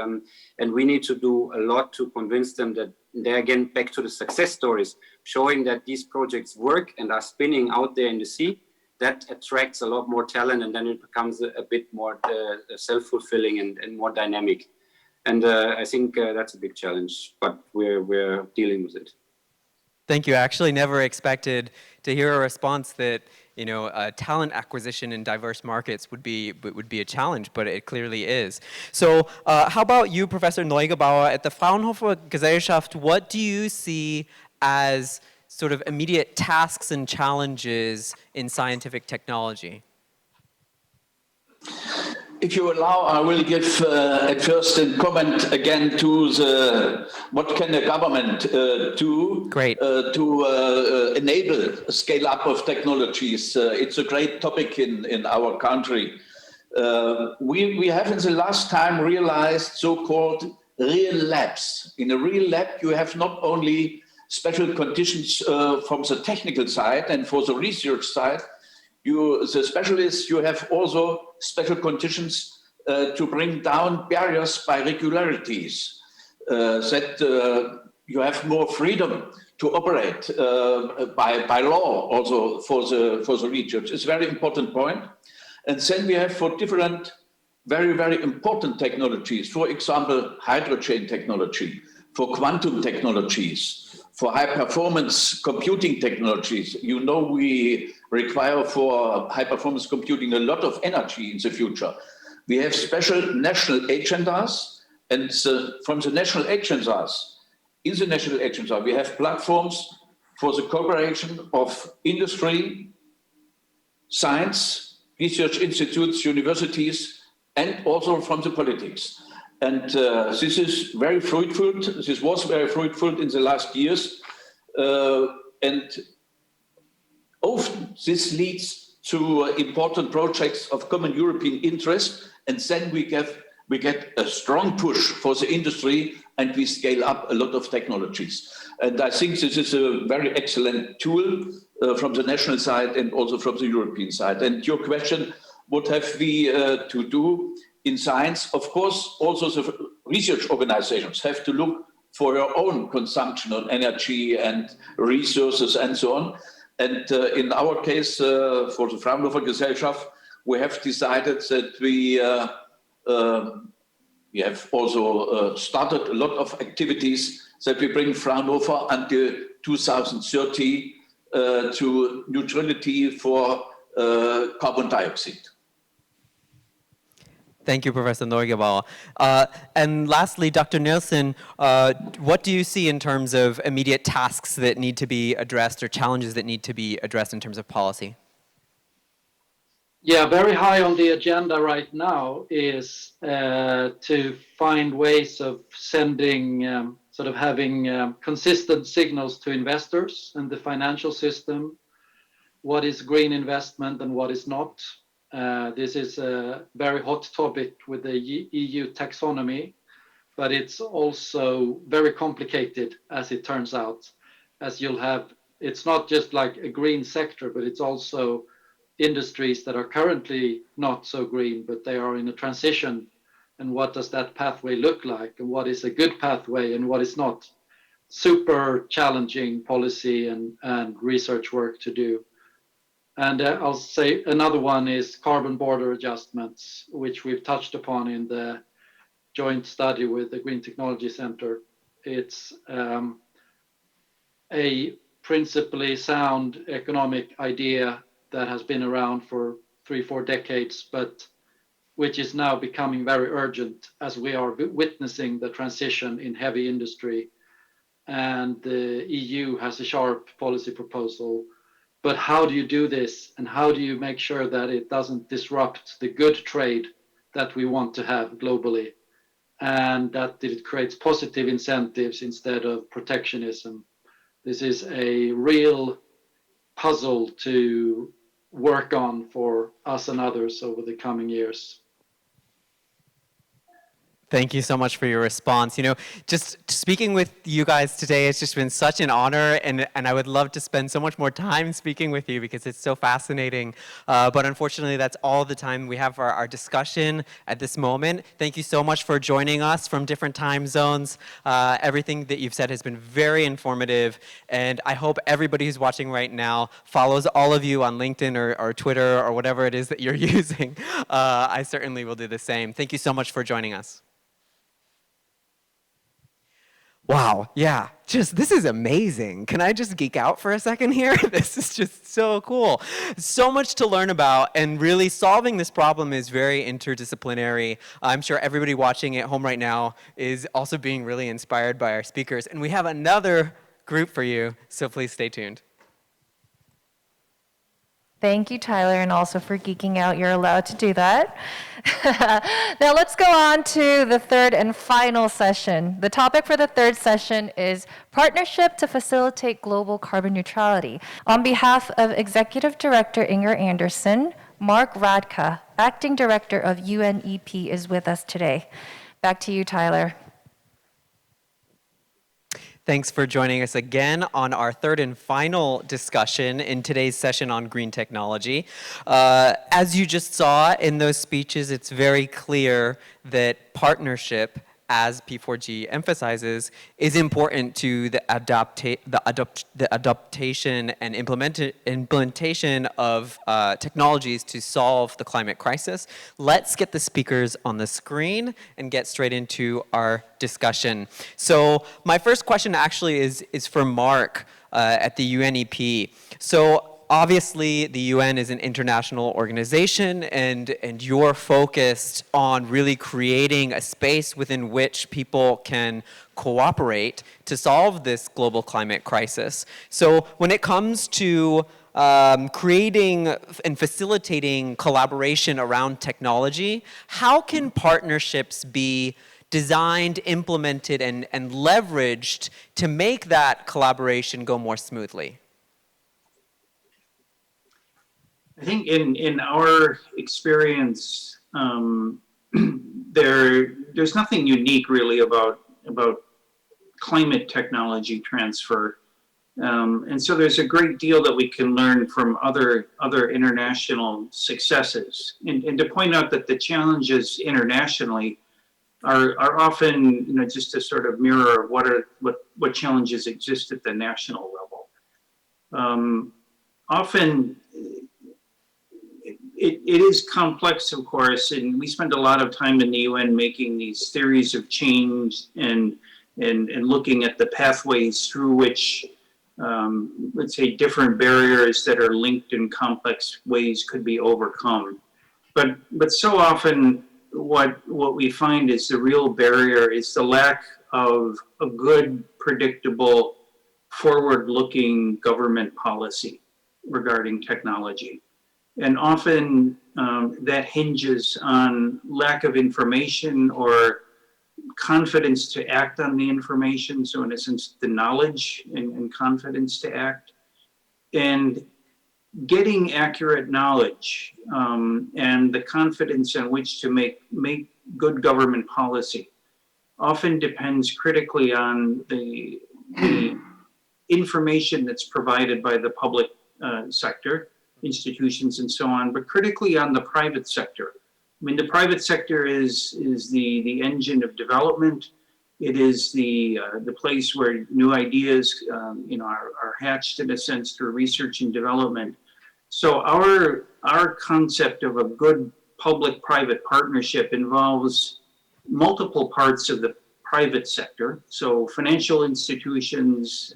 and we need to do a lot to convince them that they're again back to the success stories, showing that these projects work and are spinning out there in the sea. That attracts a lot more talent, and then it becomes a bit more self-fulfilling and more dynamic. And I think that's a big challenge, but we're dealing with it. Thank you. I actually never expected to hear a response that talent acquisition in diverse markets would be a challenge, but it clearly is. So how about you, Professor Neugebauer, at the Fraunhofer Gesellschaft? What do you see as sort of immediate tasks and challenges in scientific technology? If you allow, I will give at first a comment again to what can the government do to enable scale up of technologies. It's a great topic in our country. We have in the last time realized so-called real labs. In a real lab, you have not only special conditions from the technical side and for the research side, the specialists, you have also special conditions to bring down barriers by regularities, that you have more freedom to operate by law also for the research. It's a very important point. And then we have for different very, very important technologies, for example, hydrogen technology, for quantum technologies, for high performance computing technologies. We require for high-performance computing a lot of energy in the future. We have special national agendas, and from the national agendas, in the national agenda, we have platforms for the cooperation of industry, science, research institutes, universities, and also from the politics. And this is very fruitful. This was very fruitful in the last years. And often this leads to important projects of common European interest. And then we get a strong push for the industry, and we scale up a lot of technologies. And I think this is a very excellent tool from the national side and also from the European side. And your question, what have we to do in science? Of course, also the research organizations have to look for their own consumption of energy and resources and so on. And in our case, for the Fraunhofer Gesellschaft, we have decided that we have also started a lot of activities that we bring Fraunhofer until 2030 to neutrality for carbon dioxide. Thank you, Professor Neugebauer. And lastly, Dr. Nielsen, what do you see in terms of immediate tasks that need to be addressed or challenges that need to be addressed in terms of policy? Yeah, very high on the agenda right now is to find ways of sending, sort of having consistent signals to investors and the financial system. What is green investment and what is not? This is a very hot topic with the EU taxonomy, but it's also very complicated as it turns out. As you'll have, it's not just like a green sector, but it's also industries that are currently not so green, but they are in a transition. And what does that pathway look like? And what is a good pathway and what is not? Super challenging policy and research work to do. And I'll say another one is carbon border adjustments, which we've touched upon in the joint study with the Green Technology Center. It's a principally sound economic idea that has been around for 3-4 decades, but which is now becoming very urgent as we are witnessing the transition in heavy industry. And the EU has a sharp policy proposal. But how do you do this? And how do you make sure that it doesn't disrupt the good trade that we want to have globally? And that it creates positive incentives instead of protectionism. This is a real puzzle to work on for us and others over the coming years. Thank you so much for your response. You know, just speaking with you guys today, it's just been such an honor, and I would love to spend so much more time speaking with you because it's so fascinating. But unfortunately, that's all the time we have for our discussion at this moment. Thank you so much for joining us from different time zones. Everything that you've said has been very informative, and I hope everybody who's watching right now follows all of you on LinkedIn or Twitter or whatever it is that you're using. I certainly will do the same. Thank you so much for joining us. Wow, yeah, this is amazing. Can I just geek out for a second here? This is just so cool. So much to learn about, and really solving this problem is very interdisciplinary. I'm sure everybody watching at home right now is also being really inspired by our speakers, and we have another group for you, so please stay tuned. Thank you, Tyler, and also for geeking out. You're allowed to do that. Now let's go on to the third and final session. The topic for the third session is Partnership to Facilitate Global Carbon Neutrality. On behalf of Executive Director Inger Andersen, Mark Radka, Acting Director of UNEP, is with us today. Back to you, Tyler. Thanks for joining us again on our third and final discussion in today's session on green technology. As you just saw in those speeches, it's very clear that partnership, as P4g emphasizes, is important to the adaptation and implementation of technologies to solve the climate crisis. Let's get the speakers on the screen and get straight into our discussion. So my first question actually is for Mark at the UNEP. So obviously the UN is an international organization, and you're focused on really creating a space within which people can cooperate to solve this global climate crisis. So when it comes to creating and facilitating collaboration around technology, how can partnerships be designed, implemented, and leveraged to make that collaboration go more smoothly? I think in our experience, there's nothing unique really about climate technology transfer. And so there's a great deal that we can learn from other international successes. And to point out that the challenges internationally are often, just a sort of mirror of what challenges exist at the national level. Often it is complex, of course, and we spend a lot of time in the UN making these theories of change and looking at the pathways through which, let's say, different barriers that are linked in complex ways could be overcome. But so often what we find is the real barrier is the lack of a good, predictable, forward-looking government policy regarding technology. And often that hinges on lack of information or confidence to act on the information. So in a sense, the knowledge and confidence to act. And getting accurate knowledge and the confidence in which to make good government policy often depends critically on the information that's provided by the public sector, institutions and so on, but critically on the private sector. I mean, the private sector is the engine of development. It is the place where new ideas, are hatched in a sense through research and development. So our concept of a good public-private partnership involves multiple parts of the private sector. So financial institutions,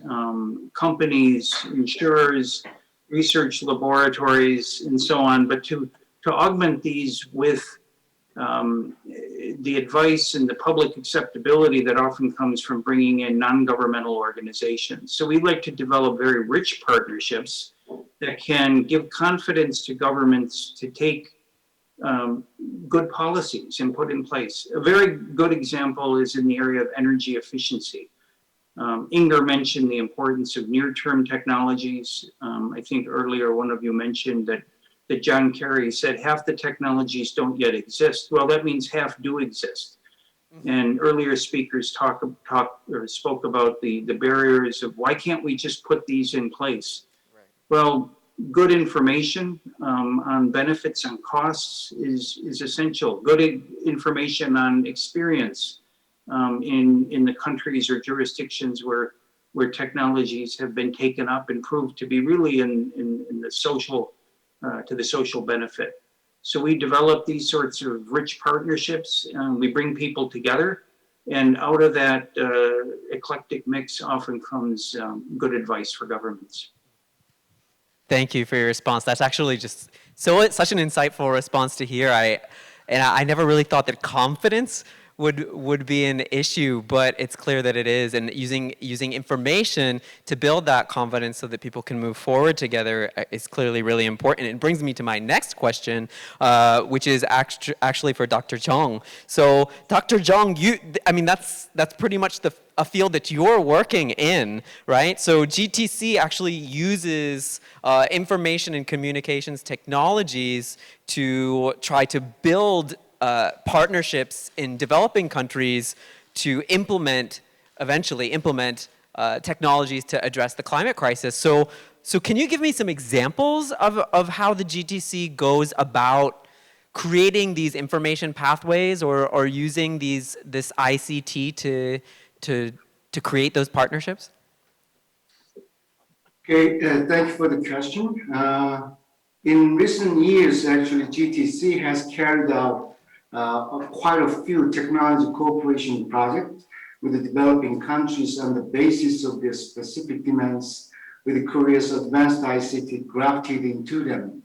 companies, insurers, research laboratories, and so on, but to augment these with the advice and the public acceptability that often comes from bringing in non-governmental organizations. So we like to develop very rich partnerships that can give confidence to governments to take good policies and put in place. A very good example is in the area of energy efficiency. Inger mentioned the importance of near-term technologies. I think earlier one of you mentioned that John Kerry said half the technologies don't yet exist. Well, that means half do exist. And earlier speakers spoke about the barriers of why can't we just put these in place? Right. Well, good information on benefits and costs is essential. Good information on experience in the countries or jurisdictions where technologies have been taken up and proved to be really in the social to the social benefit. So we develop these sorts of rich partnerships. We bring people together, and out of that eclectic mix often comes good advice for governments. Thank you for your response. That's actually just such an insightful response to hear. I never really thought that confidence would be an issue, but it's clear that it is, and using information to build that confidence so that people can move forward together is clearly really important. It brings me to my next question, which is actually for Dr. Jung. So Dr. Jung, that's pretty much a field that you're working in, right? So GTC actually uses information and communications technologies to try to build partnerships in developing countries to eventually implement technologies to address the climate crisis. So can you give me some examples of how the GTC goes about creating these information pathways or using this ICT to create those partnerships? Okay, thank you for the question. In recent years, actually, GTC has carried out quite a few technology cooperation projects with the developing countries on the basis of their specific demands with Korea's advanced ICT grafted into them.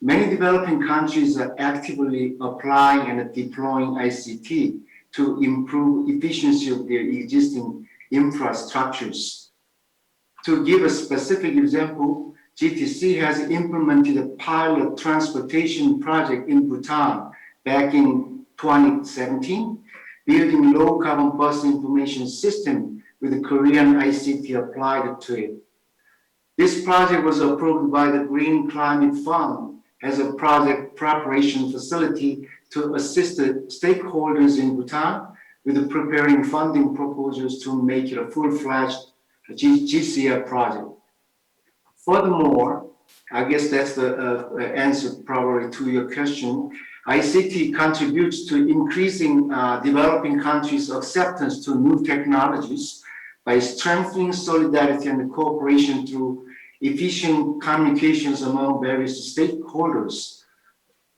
Many developing countries are actively applying and deploying ICT to improve efficiency of their existing infrastructures. To give a specific example, GTC has implemented a pilot transportation project in Bhutan back in 2017, building low carbon bus information system with the Korean ICT applied to it. This project was approved by the Green Climate Fund as a project preparation facility to assist the stakeholders in Bhutan with preparing funding proposals to make it a full-fledged GCF project. Furthermore, I guess that's the answer probably to your question. ICT contributes to increasing developing countries' acceptance to new technologies by strengthening solidarity and cooperation through efficient communications among various stakeholders.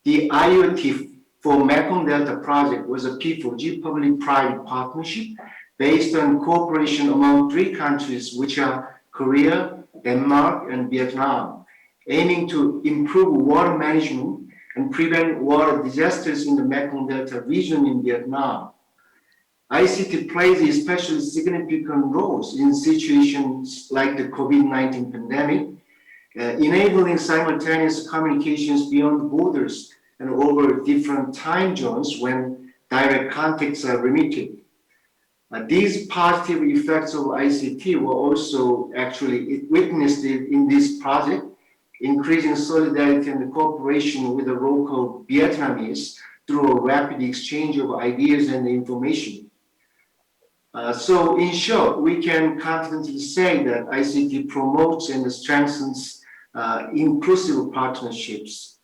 The IoT for Mekong Delta project was a P4g public-private partnership based on cooperation among 3 countries, which are Korea, Denmark, and Vietnam, aiming to improve water management and prevent water disasters in the Mekong Delta region in Vietnam. ICT plays especially significant roles in situations like the COVID-19 pandemic, enabling simultaneous communications beyond borders and over different time zones when direct contacts are limited. These positive effects of ICT were also actually witnessed in this project, increasing solidarity and cooperation with the local Vietnamese through a rapid exchange of ideas and information. So in short, we can confidently say that ICT promotes and strengthens inclusive partnerships.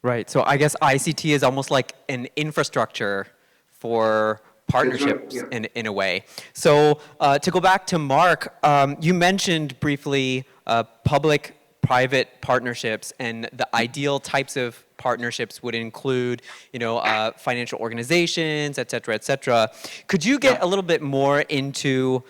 Right, so I guess ICT is almost like an infrastructure for partnerships in a way. So to go back to Mark, you mentioned briefly public-private partnerships, and the ideal types of partnerships would include, financial organizations, et cetera, et cetera. Could you get a little bit more into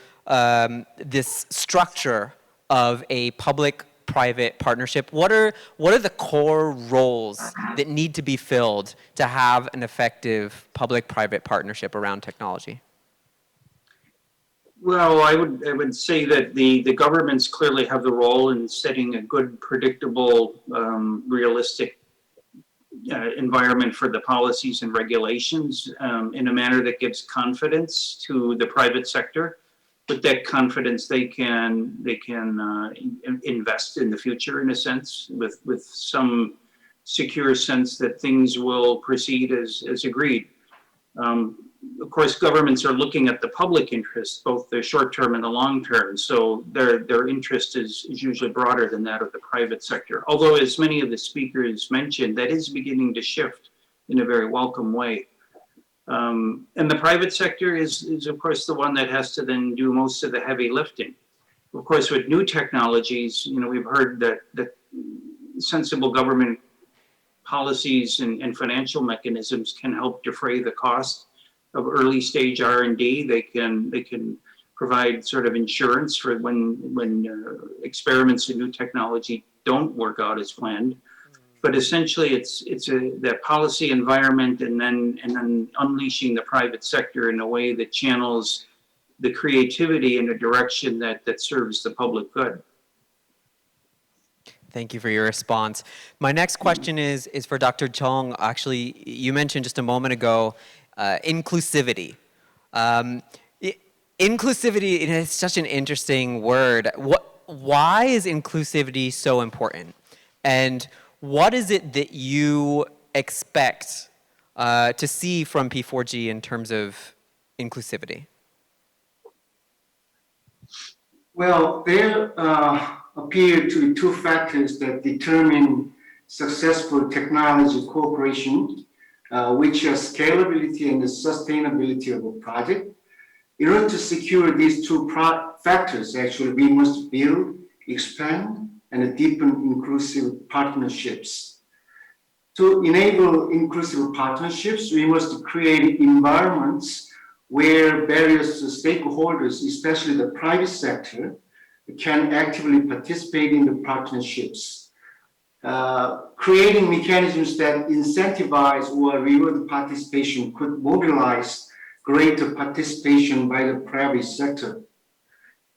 this structure of a public-private partnership? What are the core roles that need to be filled to have an effective public-private partnership around technology? Well, I would say that the governments clearly have the role in setting a good, predictable, realistic environment for the policies and regulations in a manner that gives confidence to the private sector. With that confidence, they can invest in the future, in a sense, with some secure sense that things will proceed as agreed. Of course, governments are looking at the public interest, both the short term and the long term. So their interest is usually broader than that of the private sector. Although, as many of the speakers mentioned, that is beginning to shift in a very welcome way. And the private sector is of course the one that has to then do most of the heavy lifting. Of course, with new technologies, we've heard that sensible government policies and financial mechanisms can help defray the cost of early stage R&D. They can provide sort of insurance for when experiments in new technology don't work out as planned. But essentially, it's that policy environment and then unleashing the private sector in a way that channels the creativity in a direction that serves the public good. Thank you for your response. My next question is for Dr. Chung. Actually, you mentioned just a moment ago inclusivity. Inclusivity is such an interesting word. Why is inclusivity so important? And what is it that you expect to see from P4g in terms of inclusivity? Well, there appear to be 2 factors that determine successful technology cooperation, which are scalability and the sustainability of a project. In order to secure these 2 factors, actually, we must build, expand, and deepen inclusive partnerships. To enable inclusive partnerships, we must create environments where various stakeholders, especially the private sector, can actively participate in the partnerships. Creating mechanisms that incentivize or reward participation could mobilize greater participation by the private sector.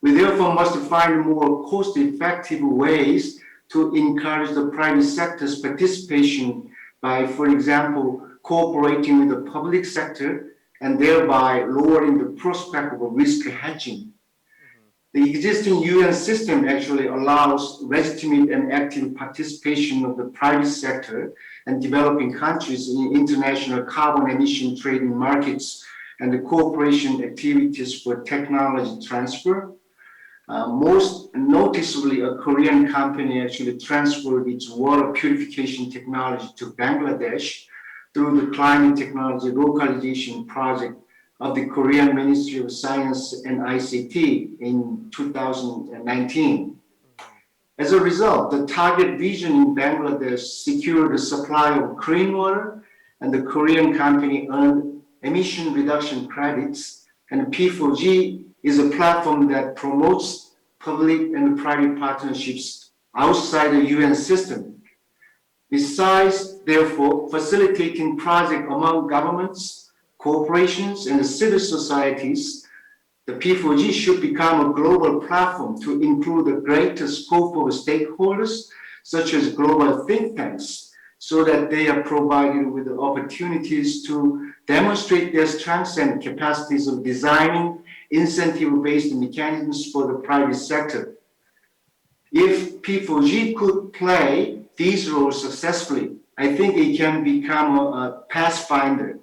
We therefore must find more cost-effective ways to encourage the private sector's participation by, for example, cooperating with the public sector and thereby lowering the prospect of risk hedging. The existing UN system actually allows legitimate and active participation of the private sector and developing countries in international carbon emission trading markets and the cooperation activities for technology transfer. Most noticeably, a Korean company actually transferred its water purification technology to Bangladesh through the climate technology localization project of the Korean Ministry of Science and ICT in 2019. As a result, the target region in Bangladesh secured the supply of clean water, and the Korean company earned emission reduction credits, and P4g is a platform that promotes public and private partnerships outside the UN system. Besides, therefore, facilitating projects among governments, corporations, and civil societies, the P4g should become a global platform to include a greater scope of stakeholders, such as global think tanks, so that they are provided with the opportunities to demonstrate their strengths and capacities of designing incentive-based mechanisms for the private sector. If P4g could play these roles successfully, I think it can become a pathfinder,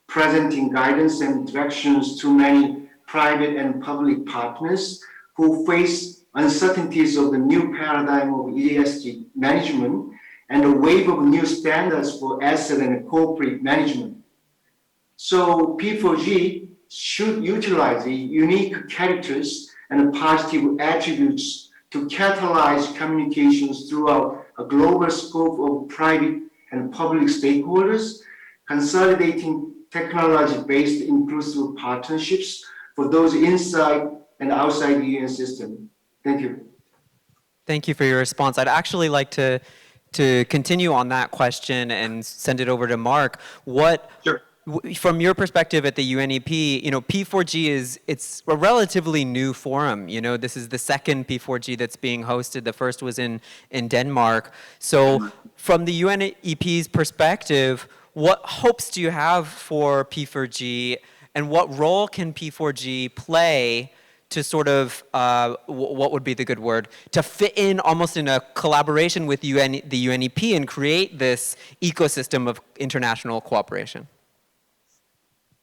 presenting guidance and directions to many private and public partners who face uncertainties of the new paradigm of ESG management and a wave of new standards for asset and corporate management. So P4g should utilize the unique characters and positive attributes to catalyze communications throughout a global scope of private and public stakeholders, consolidating technology-based inclusive partnerships for those inside and outside the UN system. Thank you. Thank you for your response. I'd actually like to continue on that question and send it over to Mark. Sure. From your perspective at the UNEP, P4g it's a relatively new forum. This is the second P4g that's being hosted. The first was in Denmark. So from the UNEP's perspective, what hopes do you have for P4g, and what role can P4g play to sort of, what would be the good word, to fit in almost in a collaboration with the UNEP and create this ecosystem of international cooperation?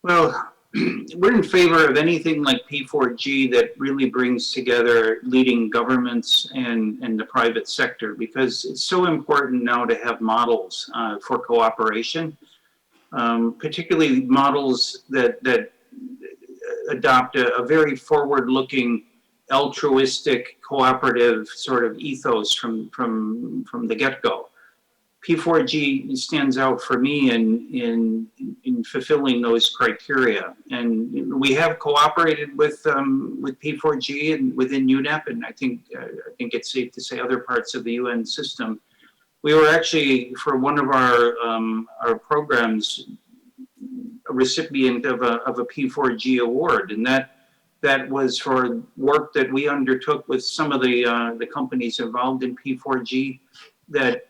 Well, we're in favor of anything like P4g that really brings together leading governments and the private sector, because it's so important now to have models for cooperation, particularly models that adopt a very forward-looking, altruistic, cooperative sort of ethos from the get-go. P4g stands out for me in fulfilling those criteria, and we have cooperated with P4g and within UNEP, and I think it's safe to say other parts of the UN system. We were actually, for one of our programs, a recipient of a P4g award, and that was for work that we undertook with some of the companies involved in P4g that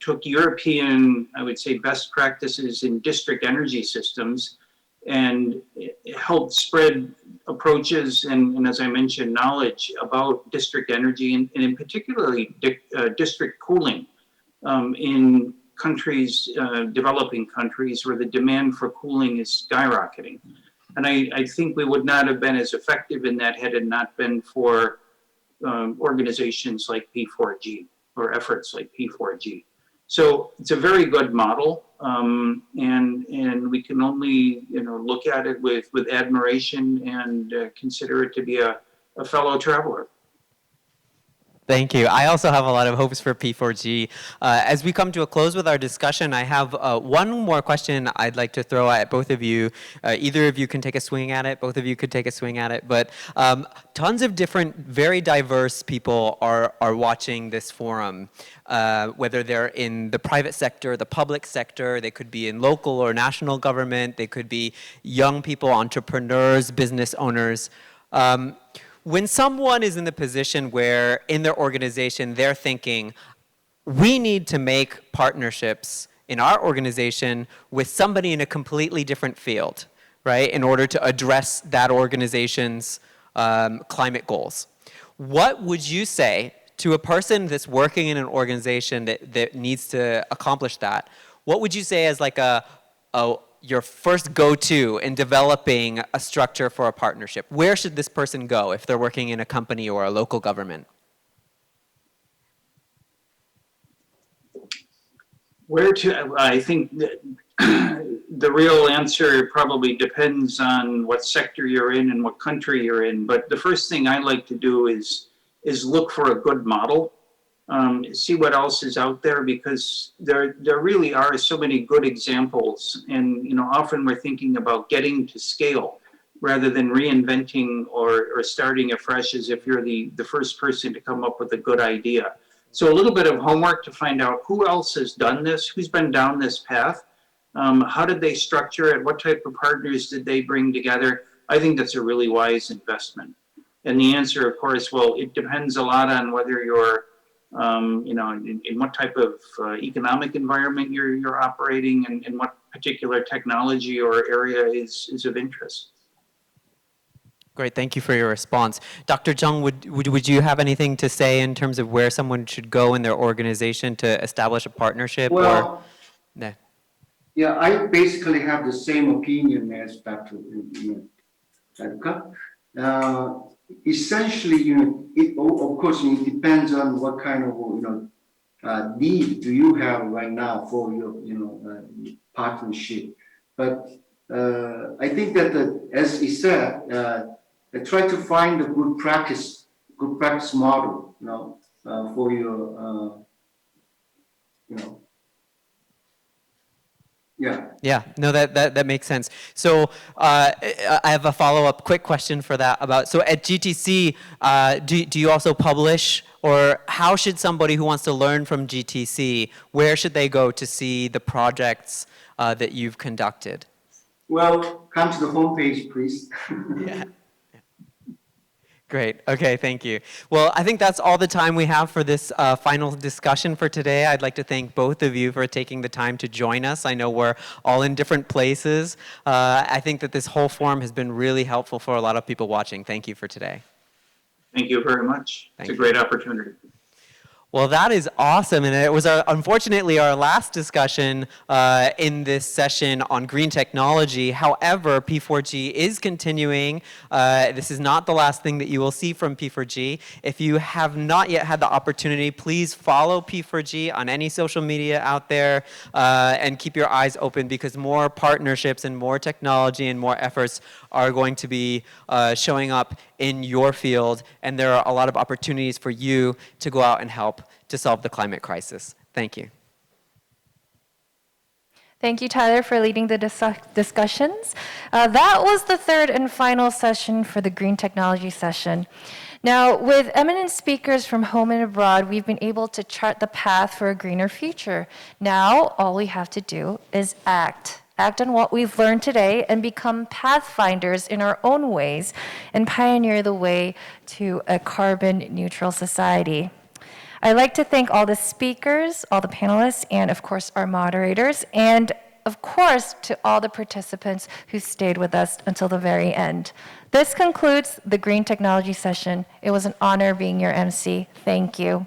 took European, I would say, best practices in district energy systems and helped spread approaches and as I mentioned, knowledge about district energy and in particularly district cooling in countries, developing countries where the demand for cooling is skyrocketing. And I think we would not have been as effective in that had it not been for organizations like P4g. Or efforts like P4g. So it's a very good model, and we can only look at it with admiration and consider it to be a fellow traveler. Thank you. I also have a lot of hopes for P4g. As we come to a close with our discussion, I have one more question I'd like to throw at both of you. Either of you can take a swing at it. Both of you could take a swing at it. But tons of different, very diverse people are watching this forum, whether they're in the private sector, the public sector. They could be in local or national government. They could be young people, entrepreneurs, business owners. When someone is in the position where in their organization they're thinking, we need to make partnerships in our organization with somebody in a completely different field, right, in order to address that organization's climate goals. What would you say to a person that's working in an organization that needs to accomplish that? What would you say as like your first go-to in developing a structure for a partnership? Where should this person go if they're working in a company or a local government? I think the real answer probably depends on what sector you're in and what country you're in. But the first thing I like to do is look for a good model. See what else is out there, because there really are so many good examples, and often we're thinking about getting to scale rather than reinventing or starting afresh as if you're the first person to come up with a good idea. So a little bit of homework to find out who else has done this, who's been down this path, how did they structure it, what type of partners did they bring together. I think that's a really wise investment. And the answer, of course, well, it depends a lot on whether you're in what type of economic environment you're operating, and what particular technology or area is of interest. Great, thank you for your response. Dr. Jung, would you have anything to say in terms of where someone should go in their organization to establish a partnership? Well, no. Yeah, I basically have the same opinion as Dr. Essentially, of course, it depends on what kind of, need do you have right now for your, partnership. But I think that, as he said, try to find a good practice model, for your, Yeah. Yeah, no, that makes sense. So I have a follow-up quick question for that so at GTC, do you also publish, or how should somebody who wants to learn from GTC, where should they go to see the projects that you've conducted? Well, come to the homepage, please. Yeah. Great. Okay, thank you. Well, I think that's all the time we have for this final discussion for today. I'd like to thank both of you for taking the time to join us. I know we're all in different places. I think that this whole forum has been really helpful for a lot of people watching. Thank you for today. Thank you very much. It's a great opportunity. Well, that is awesome, and it was unfortunately our last discussion in this session on green technology. However, P4g is continuing. This is not the last thing that you will see from P4g. If you have not yet had the opportunity, please follow P4g on any social media out there and keep your eyes open, because more partnerships and more technology and more efforts are going to be showing up in your field, and there are a lot of opportunities for you to go out and help to solve the climate crisis. Thank you. Thank you, Tyler, for leading the discussions. That was the third and final session for the Green Technology session. Now, with eminent speakers from home and abroad, we've been able to chart the path for a greener future. Now, all we have to do is act. Act on what we've learned today and become pathfinders in our own ways and pioneer the way to a carbon-neutral society. I'd like to thank all the speakers, all the panelists, and of course our moderators, and of course to all the participants who stayed with us until the very end. This concludes the Green Technology session. It was an honor being your MC. Thank you.